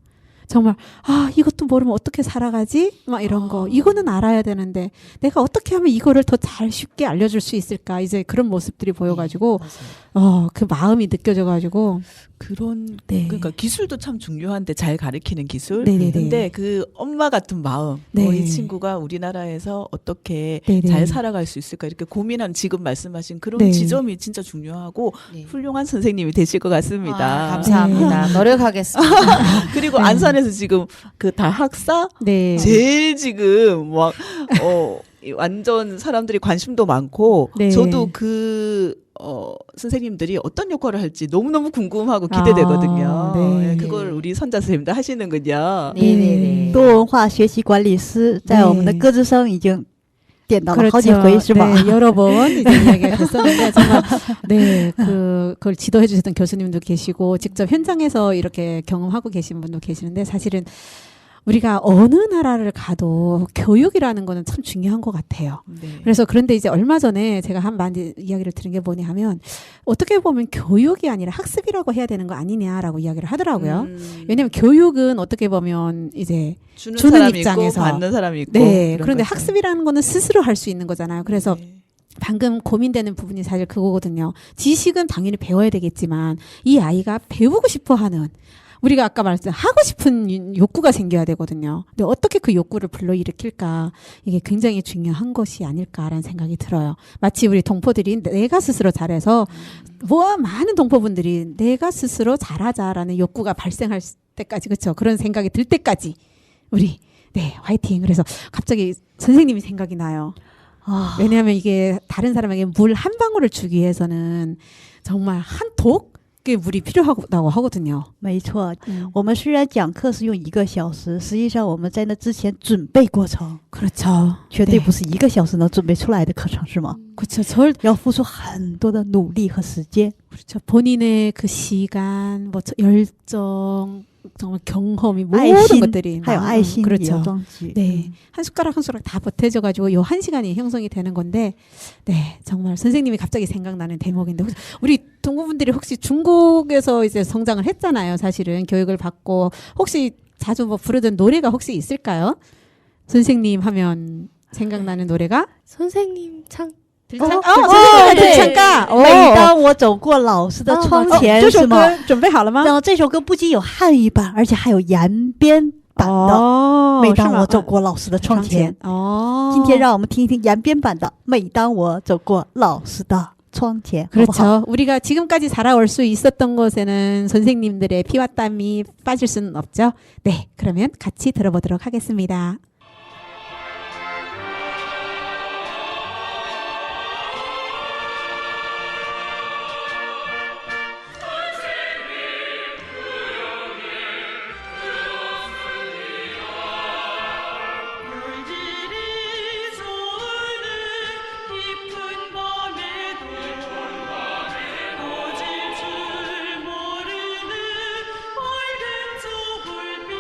정말 이것도 모르면 어떻게 살아가지? 막 이런 거. 이거는 알아야 되는데 내가 어떻게 하면 이거를 더 잘 쉽게 알려줄 수 있을까? 이제 그런 모습들이 보여가지고 그 마음이 느껴져가지고 그런 네. 그러니까 기술도 참 중요한데 잘 가르치는 기술. 네네네. 근데 그 엄마 같은 마음, 네. 이 친구가 우리나라에서 어떻게 네네. 잘 살아갈 수 있을까 이렇게 고민한 지금 말씀하신 그런 네. 지점이 진짜 중요하고 네. 훌륭한 선생님이 되실 것 같습니다. 감사합니다. 네. 노력하겠습니다. 그리고 안산에서 지금 그 다학사 네. 제일 지금 막 완전 사람들이 관심도 많고 네. 저도 그 선생님들이 어떤 역할을 할지 너무너무 궁금하고 기대되거든요. 네. 예, 그걸 우리 선자 선생님도 하시는군요. 네네네. 多文化学习管理师在我们的歌之声已经点到了好几 그렇죠. 回，是吧？ 네, 여러 번 이제 이야기가 됐었는데 정말 네, 그걸 지도해 주셨던 교수님도 계시고 직접 현장에서 이렇게 경험하고 계신 분도 계시는데 사실은 우리가 어느 나라를 가도 교육이라는 거는 참 중요한 것 같아요. 네. 그래서 그런데 이제 얼마 전에 제가 한 많이 이야기를 들은 게 뭐냐 하면 어떻게 보면 교육이 아니라 학습이라고 해야 되는 거 아니냐라고 이야기를 하더라고요. 왜냐면 교육은 어떻게 보면 이제 주는 주는 사람이 입장에서. 있고 받는 사람이 있고. 네. 그런 그런데 거죠. 학습이라는 거는 스스로 할 수 있는 거잖아요. 그래서 네. 방금 고민되는 부분이 사실 그거거든요. 지식은 당연히 배워야 되겠지만 이 아이가 배우고 싶어 하는 우리가 아까 말했던 하고 싶은 욕구가 생겨야 되거든요. 근데 어떻게 그 욕구를 불러일으킬까? 이게 굉장히 중요한 것이 아닐까라는 생각이 들어요. 마치 우리 동포들이 내가 스스로 잘해서 많은 동포분들이 내가 스스로 잘하자라는 욕구가 발생할 때까지 그렇죠. 그런 생각이 들 때까지 우리 네 화이팅. 그래서 갑자기 선생님이 생각이 나요. 왜냐하면 이게 다른 사람에게 물 한 방울을 주기 위해서는 정말 한 독의 물이 필요하다고 하거든요. 没错，我们虽然讲课是用1个小时，实际上我们在那之前准备过程 그렇죠. 绝对不是1个小时能准备出来的课程，是吗？ 그렇죠. 要付出很多的努力和时间。 그렇죠. 본인의 그 시간, 뭐 열정, 정말 경험이 爱 모든 心 것들이 还有爱心也要 그렇죠. 装举。 네. 한 숟가락 한 숟가락 다 보태져가지고 요 한 시간이 형성이 되는 건데, 네. 정말 선생님이 갑자기 생각나는 대목인데, 우리 동호분들이 혹시 중국에서 이제 성장을 했잖아요. 사실은 교육을 받고, 혹시 자주 뭐 부르던 노래가 혹시 있을까요? 선생님 하면 생각나는 노래가? 선생님 창 선생님의 네. 창가. 每当我走过老师的窗前，这首是吗？歌准备好了吗？然后这首歌不仅有汉语版，而且还有延边版的。 哦，每当是吗我走过老师的窗前，哦，今天让我们听一听延边版的。每当我走过老师的窗前，好不好？ 그렇죠. 우리가 지금까지 살아올 수 있었던 것에는 선생님들의 피와 땀이 빠질 수는 없죠. 네, 그러면 같이 들어보도록 하겠습니다. 별들이 쏘는 깊은 밤에도 꺼질 줄 모르는 밝은 저 불빛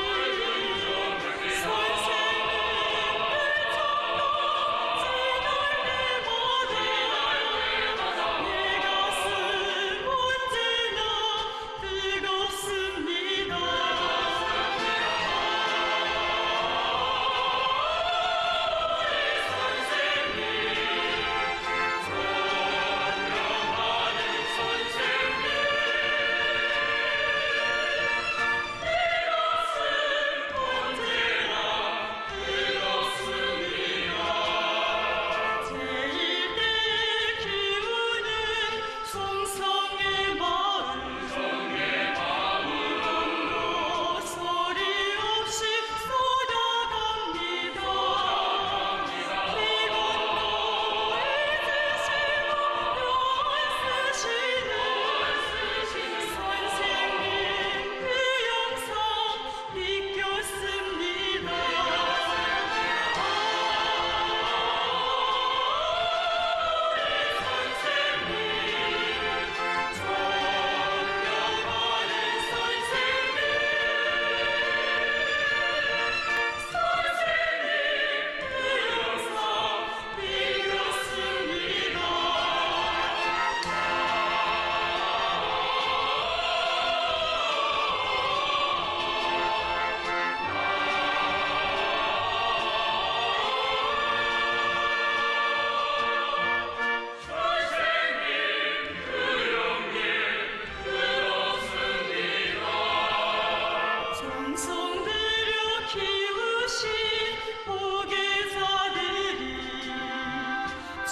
선생님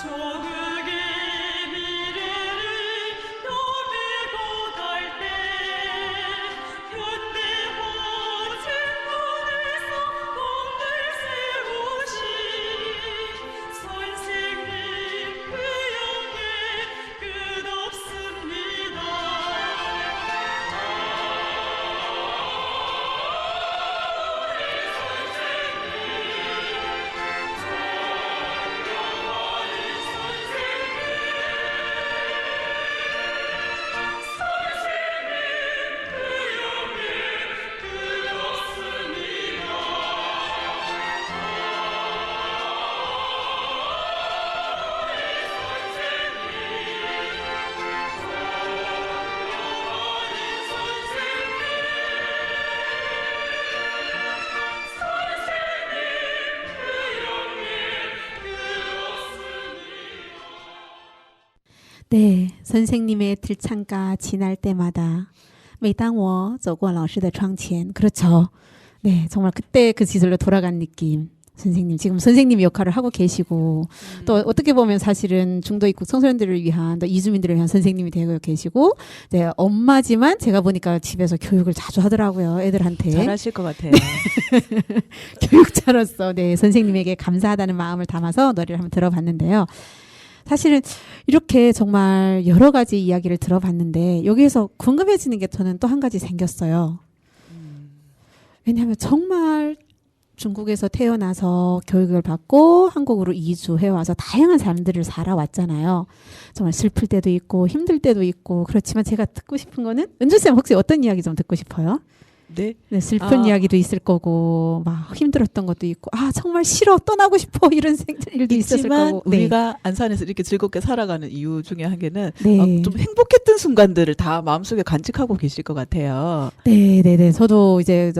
조국의 미래를 노리고 갈 때 현대화 제도에서 공을 세우신 선생님 그 영예 끝없습니다. 네, 선생님의 들창가 지날 때마다 每当我走过老师的窗前 그렇죠. 네, 정말 그때 그 시절로 돌아간 느낌. 선생님 지금 선생님 역할을 하고 계시고 또 어떻게 보면 사실은 중도 입국 청소년들을 위한 또 이주민들을 위한 선생님이 되고 계시고 네, 엄마지만 제가 보니까 집에서 교육을 자주 하더라고요. 애들한테. 잘하실 것 같아요. 교육자로서 네, 선생님에게 감사하다는 마음을 담아서 노래를 한번 들어봤는데요. 사실은 이렇게 정말 여러 가지 이야기를 들어봤는데 여기에서 궁금해지는 게 저는 또 한 가지 생겼어요. 왜냐하면 정말 중국에서 태어나서 교육을 받고 한국으로 이주해와서 다양한 삶들을 살아왔잖아요. 정말 슬플 때도 있고 힘들 때도 있고 그렇지만 제가 듣고 싶은 거는 은주쌤 혹시 어떤 이야기 좀 듣고 싶어요? 네. 네, 슬픈 이야기도 있을 거고 막 힘들었던 것도 있고 아 정말 싫어 떠나고 싶어 이런 일도 있었을 있지만 거고 네. 우리가 안산에서 이렇게 즐겁게 살아가는 이유 중에 한 개는 네. 좀 행복했던 순간들을 다 마음속에 간직하고 계실 것 같아요. 네. 저도 이제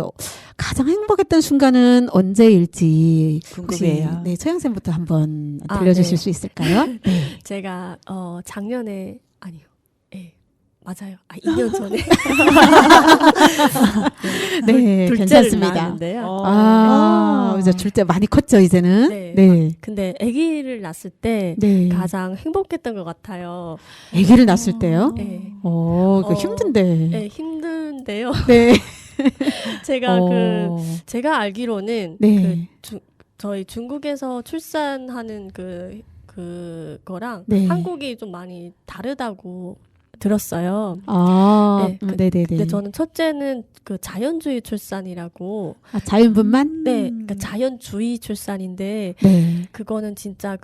가장 행복했던 순간은 언제일지 궁금해요. 혹시, 네, 소영쌤부터 한번 아, 들려주실 네. 수 있을까요? 네. 제가 작년에 아니요. 예. 맞아요. 2년 전에 네, 둘째를 괜찮습니다. 낳았는데요. 이제 줄때 많이 컸죠 이제는. 네. 네. 근데 아기를 낳았을 때 네. 가장 행복했던 것 같아요. 아기를 낳았을 때요? 네. 그 힘든데. 네, 힘든데요. 네. 제가 제가 알기로는 네. 저희 중국에서 출산하는 그거랑 네. 한국이 좀 많이 다르다고 들었어요. 네. 네네네. 근데 저는 첫째는 그 자연주의 출산이라고. 자연분만? 네, 그러니까 자연주의 출산인데 네. 그거는 진짜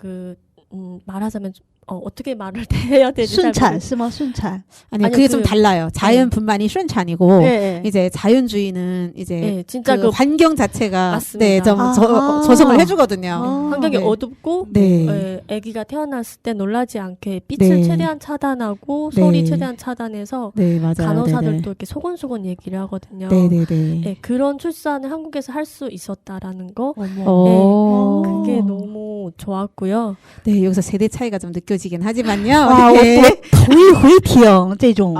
말하자면 어떻게 말을 해야 되지? 잘 顺产 모르겠- 是吗？顺产 아니요, 아니요, 그게 좀 달라요. 자연분만이 순찬이고 네, 네. 이제 자연주의는 이제 네, 진짜 그 환경 자체가 맞습니다. 네, 좀 아. 조성을 해주거든요. 환경이 네. 어둡고 네. 아기가 태어났을 때 놀라지 않게 빛을 네. 최대한 차단하고 네. 소리 최대한 차단해서 네, 맞아요. 간호사들도 이렇게 소곤소곤 얘기를 하거든요. 네네네. 네, 그런 출산을 한국에서 할 수 있었다라는 거 그게 너무 좋았고요. 네, 여기서 세대 차이가 좀 느껴지긴 하지만요. 哇，我 네. 头一回听这种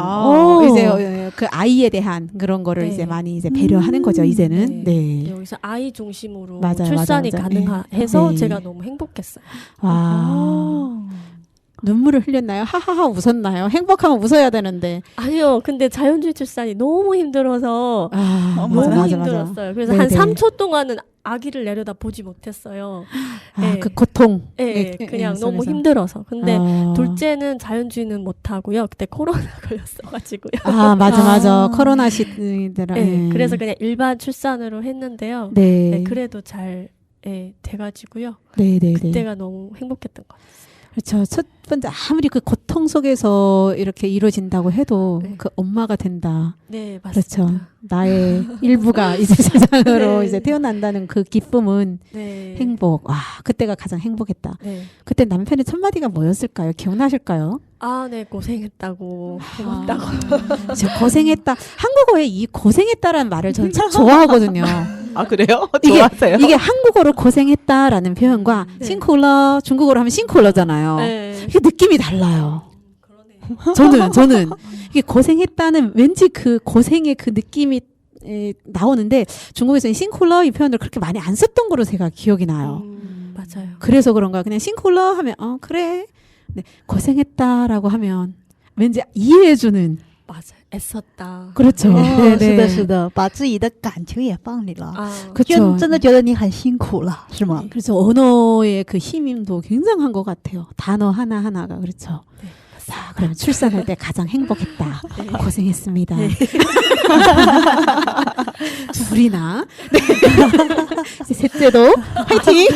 이제 그 아이에 대한 그런 거를 네. 이제 많이 이제 배려하는 거죠, 이제는. 네. 여기서 아이 중심으로 맞아요, 출산이 맞아요. 가능해서 네. 제가 너무 행복했어요. 와. 눈물을 흘렸나요? 하하하 웃었나요? 행복하면 웃어야 되는데. 아니요, 근데 자연주의 출산이 너무 힘들어서 너무 맞아. 힘들었어요. 그래서 네네. 한 3초 동안은 아기를 내려다 보지 못했어요. 네. 그 고통. 네, 그냥 너무 속에서. 힘들어서. 근데 아. 둘째는 자연주의는 못하고요. 그때 코로나 걸렸어가지고요. 맞아. 코로나 시대라. 네, 그래서 그냥 일반 출산으로 했는데요. 네. 네, 그래도 잘 돼가지고요. 네네네. 그때가 너무 행복했던 것 같아요. 그렇죠. 첫 번째 아무리 그 고통 속에서 이렇게 이루어진다고 해도 네. 그 엄마가 된다. 네, 맞습니다. 그렇죠. 나의 일부가 이제 세상으로 네. 이제 태어난다는 그 기쁨은 네. 행복. 와, 그때가 가장 행복했다. 네. 그때 남편의 첫 마디가 뭐였을까요? 기억나실까요? 네, 고생했다고. 고맙다고. 저 고생했다. 한국어에 이 고생했다라는 말을 저는 참 좋아하거든요. 그래요? 이게, 좋아하세요? 이게 한국어로 고생했다라는 표현과 네. 싱쿨러 중국어로 하면 싱쿨러잖아요. 네. 이게 느낌이 달라요. 저는 이게 고생했다는 왠지 그 고생의 그 느낌이 나오는데 중국에서는 싱쿨러 이 표현을 그렇게 많이 안 썼던 거로 제가 기억이 나요. 맞아요. 그래서 그런가 그냥 싱콜러 하면 그래 네, 고생했다라고 하면 왠지 이해해주는 맞아요. 애썼다. 그렇죠. 哦， 네, 是的， 네. 是的，把自己的感情也放里了， 아, 可真的觉得你很辛苦了，是吗？ 그래서 언어의 그 힘도 굉장한 것 같아요. 단어 하나 하나가 그렇죠. 네, 자, 그러면 출산할 때 가장 행복했다. 고생했습니다. 둘이나 네. 이제 셋째도 화이팅.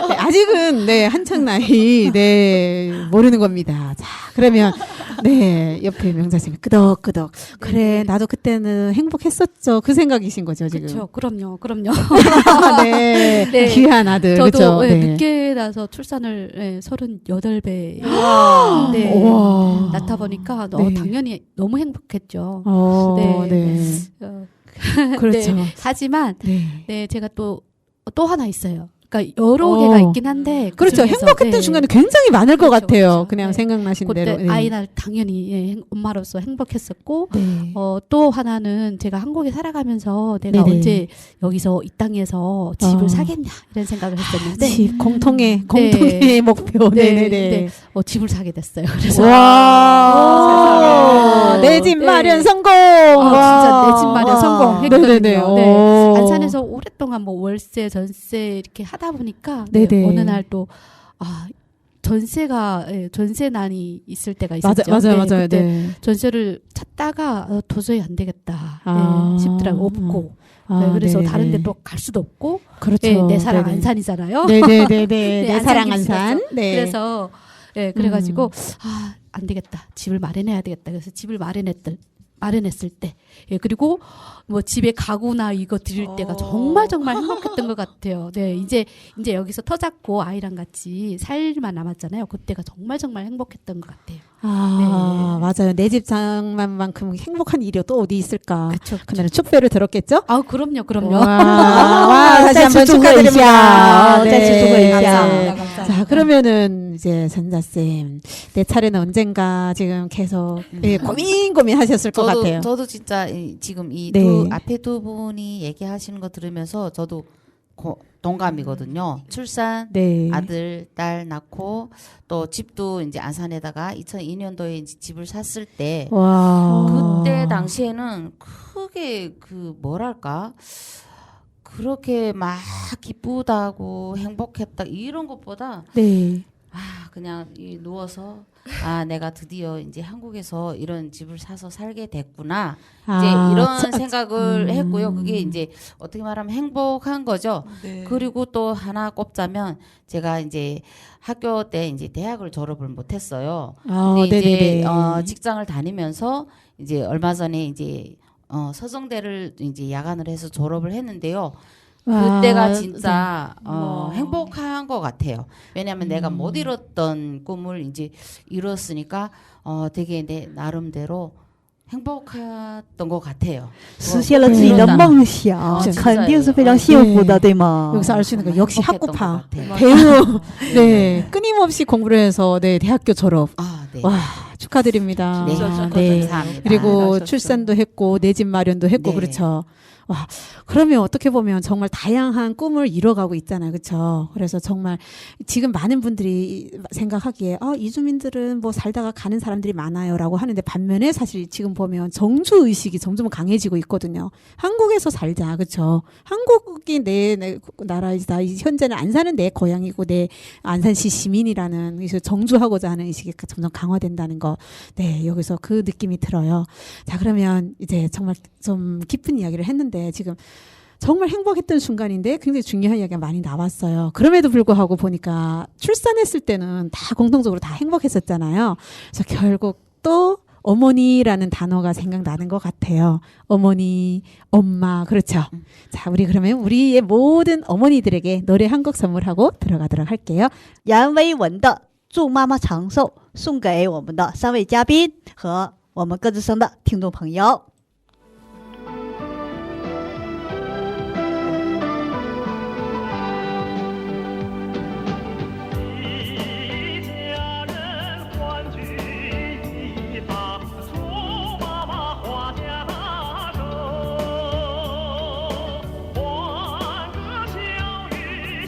네, 아직은 네 한창 나이 네 모르는 겁니다. 자, 그러면 네 옆에 명자 쌤이 끄덕끄덕 그래 나도 그때는 행복했었죠. 그 생각이신 거죠 지금. 그렇죠. 그럼요. 그럼요. 네. 네. 귀한 아들. 저도 그렇죠. 예, 네. 늦게 나서 출산을 38배 네, 우와. 낳다 보니까 네. 당연히 너무 행복했죠. 네. 네. 네. 어, 그렇죠. 네. 하지만 네. 네, 제가 또 하나 있어요. 그러니까 여러 어. 개가 있긴 한데 그렇죠. 그중에서, 행복했던 네. 순간이 굉장히 많을 것 그렇죠, 같아요. 그렇죠. 그냥 네. 생각나신 그때 대로. 네. 아이 날 당연히 엄마로서 행복했었고 네. 또 하나는 제가 한국에 살아가면서 내가 네네. 언제 여기서 이 땅에서 집을 사겠냐 이런 생각을 했었는데 집 공통의 목표. 네, 네네네. 네. 집을 사게 됐어요. 그래서 와, 내 집 네. 마련 성공. 진짜 내 집 마련 와. 성공했거든요. 네네네. 네. 안산에서 오랫동안 뭐 월세, 전세 이렇게 하다 보니까 네네. 어느 날 또 전세가 전세난이 있을 때가 있었죠. 맞아요. 그때 네. 전세를 찾다가 도저히 안 되겠다 아. 싶더라고 없고. 아, 네, 그래서 네네네. 다른 데 또 갈 수도 없고. 그렇죠. 네, 내 사랑 네네. 안산이잖아요. 네네네네. 네, 내 안산 사랑 김치였죠. 안산. 네. 그래서 그래가지고 안 되겠다. 집을 마련해야 되겠다. 그래서 집을 마련했을 때 그리고 뭐 집에 가구나 이거 드릴 때가 정말 행복했던 것 같아요. 네, 이제 여기서 터 잡고 아이랑 같이 살 일만 남았잖아요. 그때가 정말 행복했던 것 같아요. 맞아요. 내 집 장만만큼 행복한 일이 또 어디 있을까. 그렇죠. 그날은 축배를 들었겠죠? 그럼요. 와, 다시 한번 축하드립니다. 네. 감사합니다. 자, 그러면은 이제 전자쌤 내 차례는 언젠가 지금 계속 고민 하셨을 것 같아요. 저도 진짜 지금 이 네. 앞에 두 분이 얘기하시는 거 들으면서 저도 동감이거든요. 출산, 네. 아들, 딸 낳고 또 집도 이제 안산에다가 2002년도에 이제 집을 샀을 때 와. 그때 당시에는 크게 뭐랄까 그렇게 막 기쁘다고 행복했다 이런 것보다 네. 그냥 누워서 내가 드디어 이제 한국에서 이런 집을 사서 살게 됐구나. 이제 이런 생각을 했고요. 그게 이제 어떻게 말하면 행복한 거죠. 네. 그리고 또 하나 꼽자면 제가 이제 학교 때 이제 대학을 졸업을 못 했어요. 근데 이제 직장을 다니면서 이제 얼마 전에 이제 서정대를 이제 야간을 해서 졸업을 했는데요. 그때가 진짜 행복한 것 같아요. 왜냐하면 내가 못 이뤘던 꿈을 이제 이뤘으니까 되게 내 나름대로 행복했던 것 같아요. 实现了自己的梦想，肯定是非常幸福的，对吗？ 여기서 알 수 있는 거 역시 행복했던 학구파 것 같아요. 배우 네 끊임없이 공부를 해서 네 대학교 졸업 네. 와 축하드립니다. 네, 네. 감사합니다. 그리고 잘하셨죠. 출산도 했고 내 집 마련도 했고 네. 그렇죠. 와 그러면 어떻게 보면 정말 다양한 꿈을 이뤄가고 있잖아요, 그렇죠. 그래서 정말 지금 많은 분들이 생각하기에 이주민들은 뭐 살다가 가는 사람들이 많아요라고 하는데 반면에 사실 지금 보면 정주 의식이 점점 강해지고 있거든요. 한국에서 살자, 그렇죠. 한국이 내 나라이다. 현재는 안산은 내 고향이고 내 안산시 시민이라는 그래서 정주하고자 하는 의식이 점점 강화된다는 거. 네, 여기서 그 느낌이 들어요. 자, 그러면 이제 정말 좀 깊은 이야기를 했는데 지금 정말 행복했던 순간인데 굉장히 중요한 이야기가 많이 나왔어요. 그럼에도 불구하고 보니까 출산했을 때는 다 공통적으로 다 행복했었잖아요. 그래서 결국 또 어머니라는 단어가 생각나는 것 같아요. 어머니, 엄마, 그렇죠. 자, 우리 그러면 우리의 모든 어머니들에게 노래 한 곡 선물하고 들어가도록 할게요. 杨维文的《祝妈妈长寿》送给我们的3位嘉宾和我们各自生的听众朋友。一家人欢聚一堂，祝妈妈花甲寿，欢歌笑语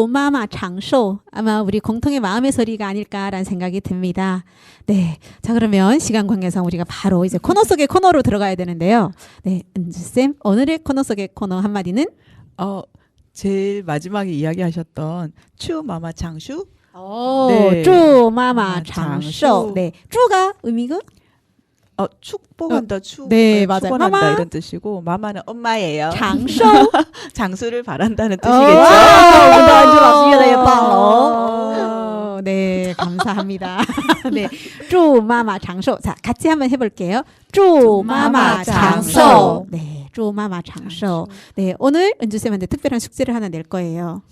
마마 장쇼 아마 우리 공통의 마음의 소리가 아닐까라는 생각이 듭니다. 네, 자 그러면 시간 관계상 우리가 바로 이제 코너 속의 코너로 들어가야 되는데요. 네, 은주쌤 오늘의 코너 속의 코너 한마디는 제일 마지막에 이야기하셨던 추마마 장슈. 네. 마마 장쇼. 네, 쭈가 의미가 축복한다, 네, 맞아요. 축원한다 마마. 이런 뜻이고 마마는 엄마예요. 장쇼. 장수를 바란다는 어, 뜻이겠죠. 네, 감사합니다. 네, 쭈마마 장쇼. 자, 같이 한번 해볼게요. 쭈마마 장쇼. 네, 쭈마마 장쇼. 네, 오늘 은주쌤한테 특별한 숙제를 하나 낼 거예요.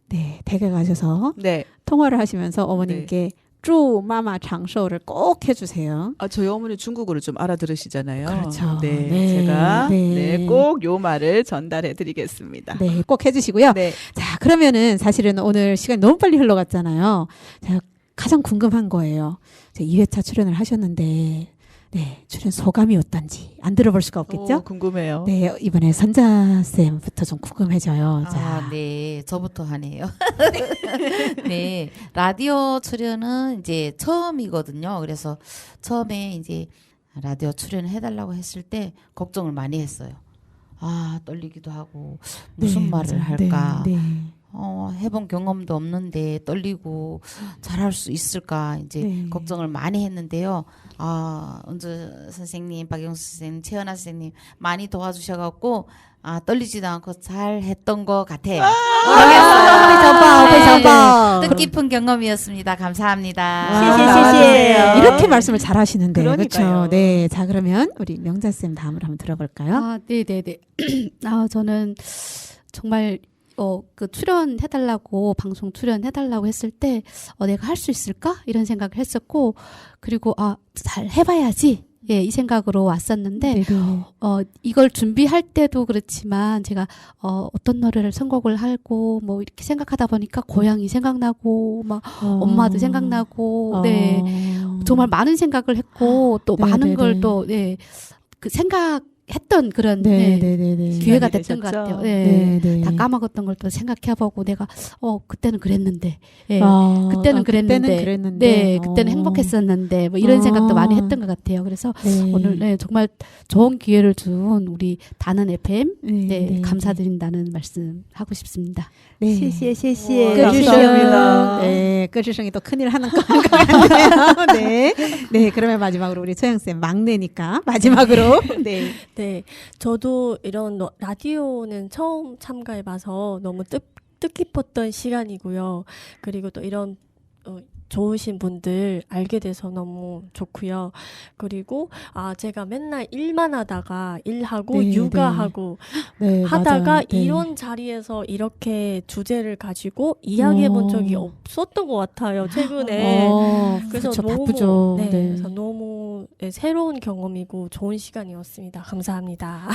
네, 댁에 가셔서 네. 통화를 하시면서 어머님께 쭈마마 장쇼를 꼭 해주세요. 저희 어머니 중국어를 좀 알아들으시잖아요. 그렇죠. 네, 네. 제가 네. 꼭 요 말을 전달해드리겠습니다. 네, 꼭 해주시고요. 네. 자, 그러면은 사실은 오늘 시간이 너무 빨리 흘러갔잖아요. 자, 가장 궁금한 거예요. 2회차 출연을 하셨는데, 네, 출연 소감이 어떤지 안 들어볼 수가 없겠죠? 궁금해요. 네, 이번에 선자쌤부터 좀 궁금해져요. 자, 네, 저부터 하네요. 네, 라디오 출연은 이제 처음이거든요. 그래서 처음에 이제 라디오 출연을 해달라고 했을 때 걱정을 많이 했어요. 떨리기도 하고 무슨 네, 말을 맞아요. 할까. 네, 네. 해본 경험도 없는데 떨리고 잘할 수 있을까 이제 네. 걱정을 많이 했는데요. 은주 선생님, 박영수 선생님, 최연아 선생님 많이 도와주셔갖고 떨리지도 않고 잘 했던 것 같아요. 뜻깊은 경험이었습니다. 감사합니다. 이렇게 말씀을 잘 하시는데, 그러니까요. 그렇죠? 네, 자, 그러면 우리 명자쌤 다음으로 한번 들어볼까요? 네네네. 저는 정말 그 출연해달라고 방송 출연해달라고 했을 때 내가 할 수 있을까 이런 생각을 했었고 그리고 잘 해봐야지 이 생각으로 왔었는데 네네. 이걸 준비할 때도 그렇지만 제가 어떤 노래를 선곡을 하고 뭐 이렇게 생각하다 보니까 고향이 생각나고 막 엄마도 생각나고 네 정말 많은 생각을 했고 또 많은 걸 또 그 생각했던 그런 기회가 됐던 것 같아요. 다 까먹었던 걸 또 생각해보고 내가 그때는 그랬는데, 그때는 그랬는데, 그때는 행복했었는데 뭐 이런 생각도 많이 했던 것 같아요. 그래서 오늘 정말 좋은 기회를 준 우리 다는 FM 감사드린다는 말씀 하고 싶습니다. 네. 谢谢 감사합니다. 네, 끄주성이 또 큰일 하는 것 같네요. 네. 네, 그러면 마지막으로 우리 소영쌤 막내니까 마지막으로. 네. 네, 저도 이런 라디오는 처음 참가해봐서 너무 뜻깊었던 시간이고요. 그리고 또 이런 좋으신 분들 알게 돼서 너무 좋고요. 그리고 제가 맨날 일만 하다가 일하고 육아하고 하다가 맞아요. 네. 이런 자리에서 이렇게 주제를 가지고 이야기해본 적이 없었던 것 같아요. 최근에. 그래서 그렇죠, 너무 바쁘죠. 그래서 너무 새로운 경험이고 좋은 시간이었습니다. 감사합니다.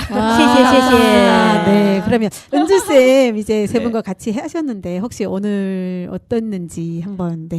네, 그러면 은주쌤 이제 세 분과 같이 하셨는데 혹시 오늘 어땠는지 한번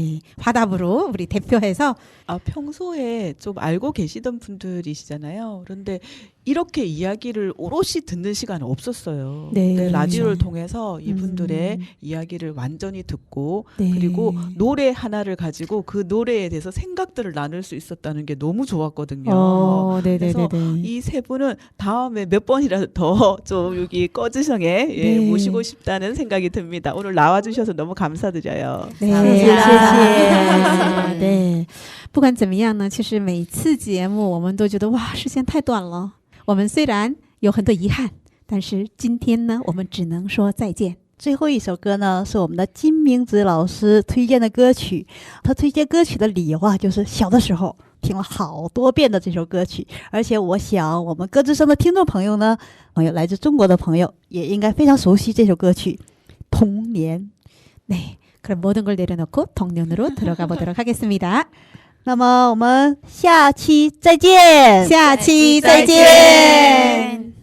화답으로 우리 대표해서 평소에 좀 알고 계시던 분들이시잖아요. 그런데 이렇게 이야기를 오롯이 듣는 시간은 없었어요. 네. 라디오를 통해서 이분들의 이야기를 완전히 듣고 네. 그리고 노래 하나를 가지고 그 노래에 대해서 생각들을 나눌 수 있었다는 게 너무 좋았거든요. 그래서 이 세 분은 다음에 몇 번이라도 더 좀 여기 꺼지성에 모시고 싶다는 생각이 듭니다. 오늘 나와주셔서 너무 감사드려요. 네, 对，不管怎么样呢，其实每次节目我们都觉得哇，时间太短了。我们虽然有很多遗憾，但是今天呢，我们只能说再见。最后一首歌呢，是我们的金明子老师推荐的歌曲。他推荐歌曲的理由就是小的时候听了好多遍的这首歌曲，而且我想我们歌之声的听众朋友呢，来自中国的朋友也应该非常熟悉这首歌曲《童年》。 네, 그럼 모든 걸 내려놓고童年으로 들어가 보도록 하겠습니다. 那么我们下期再见，下期再见。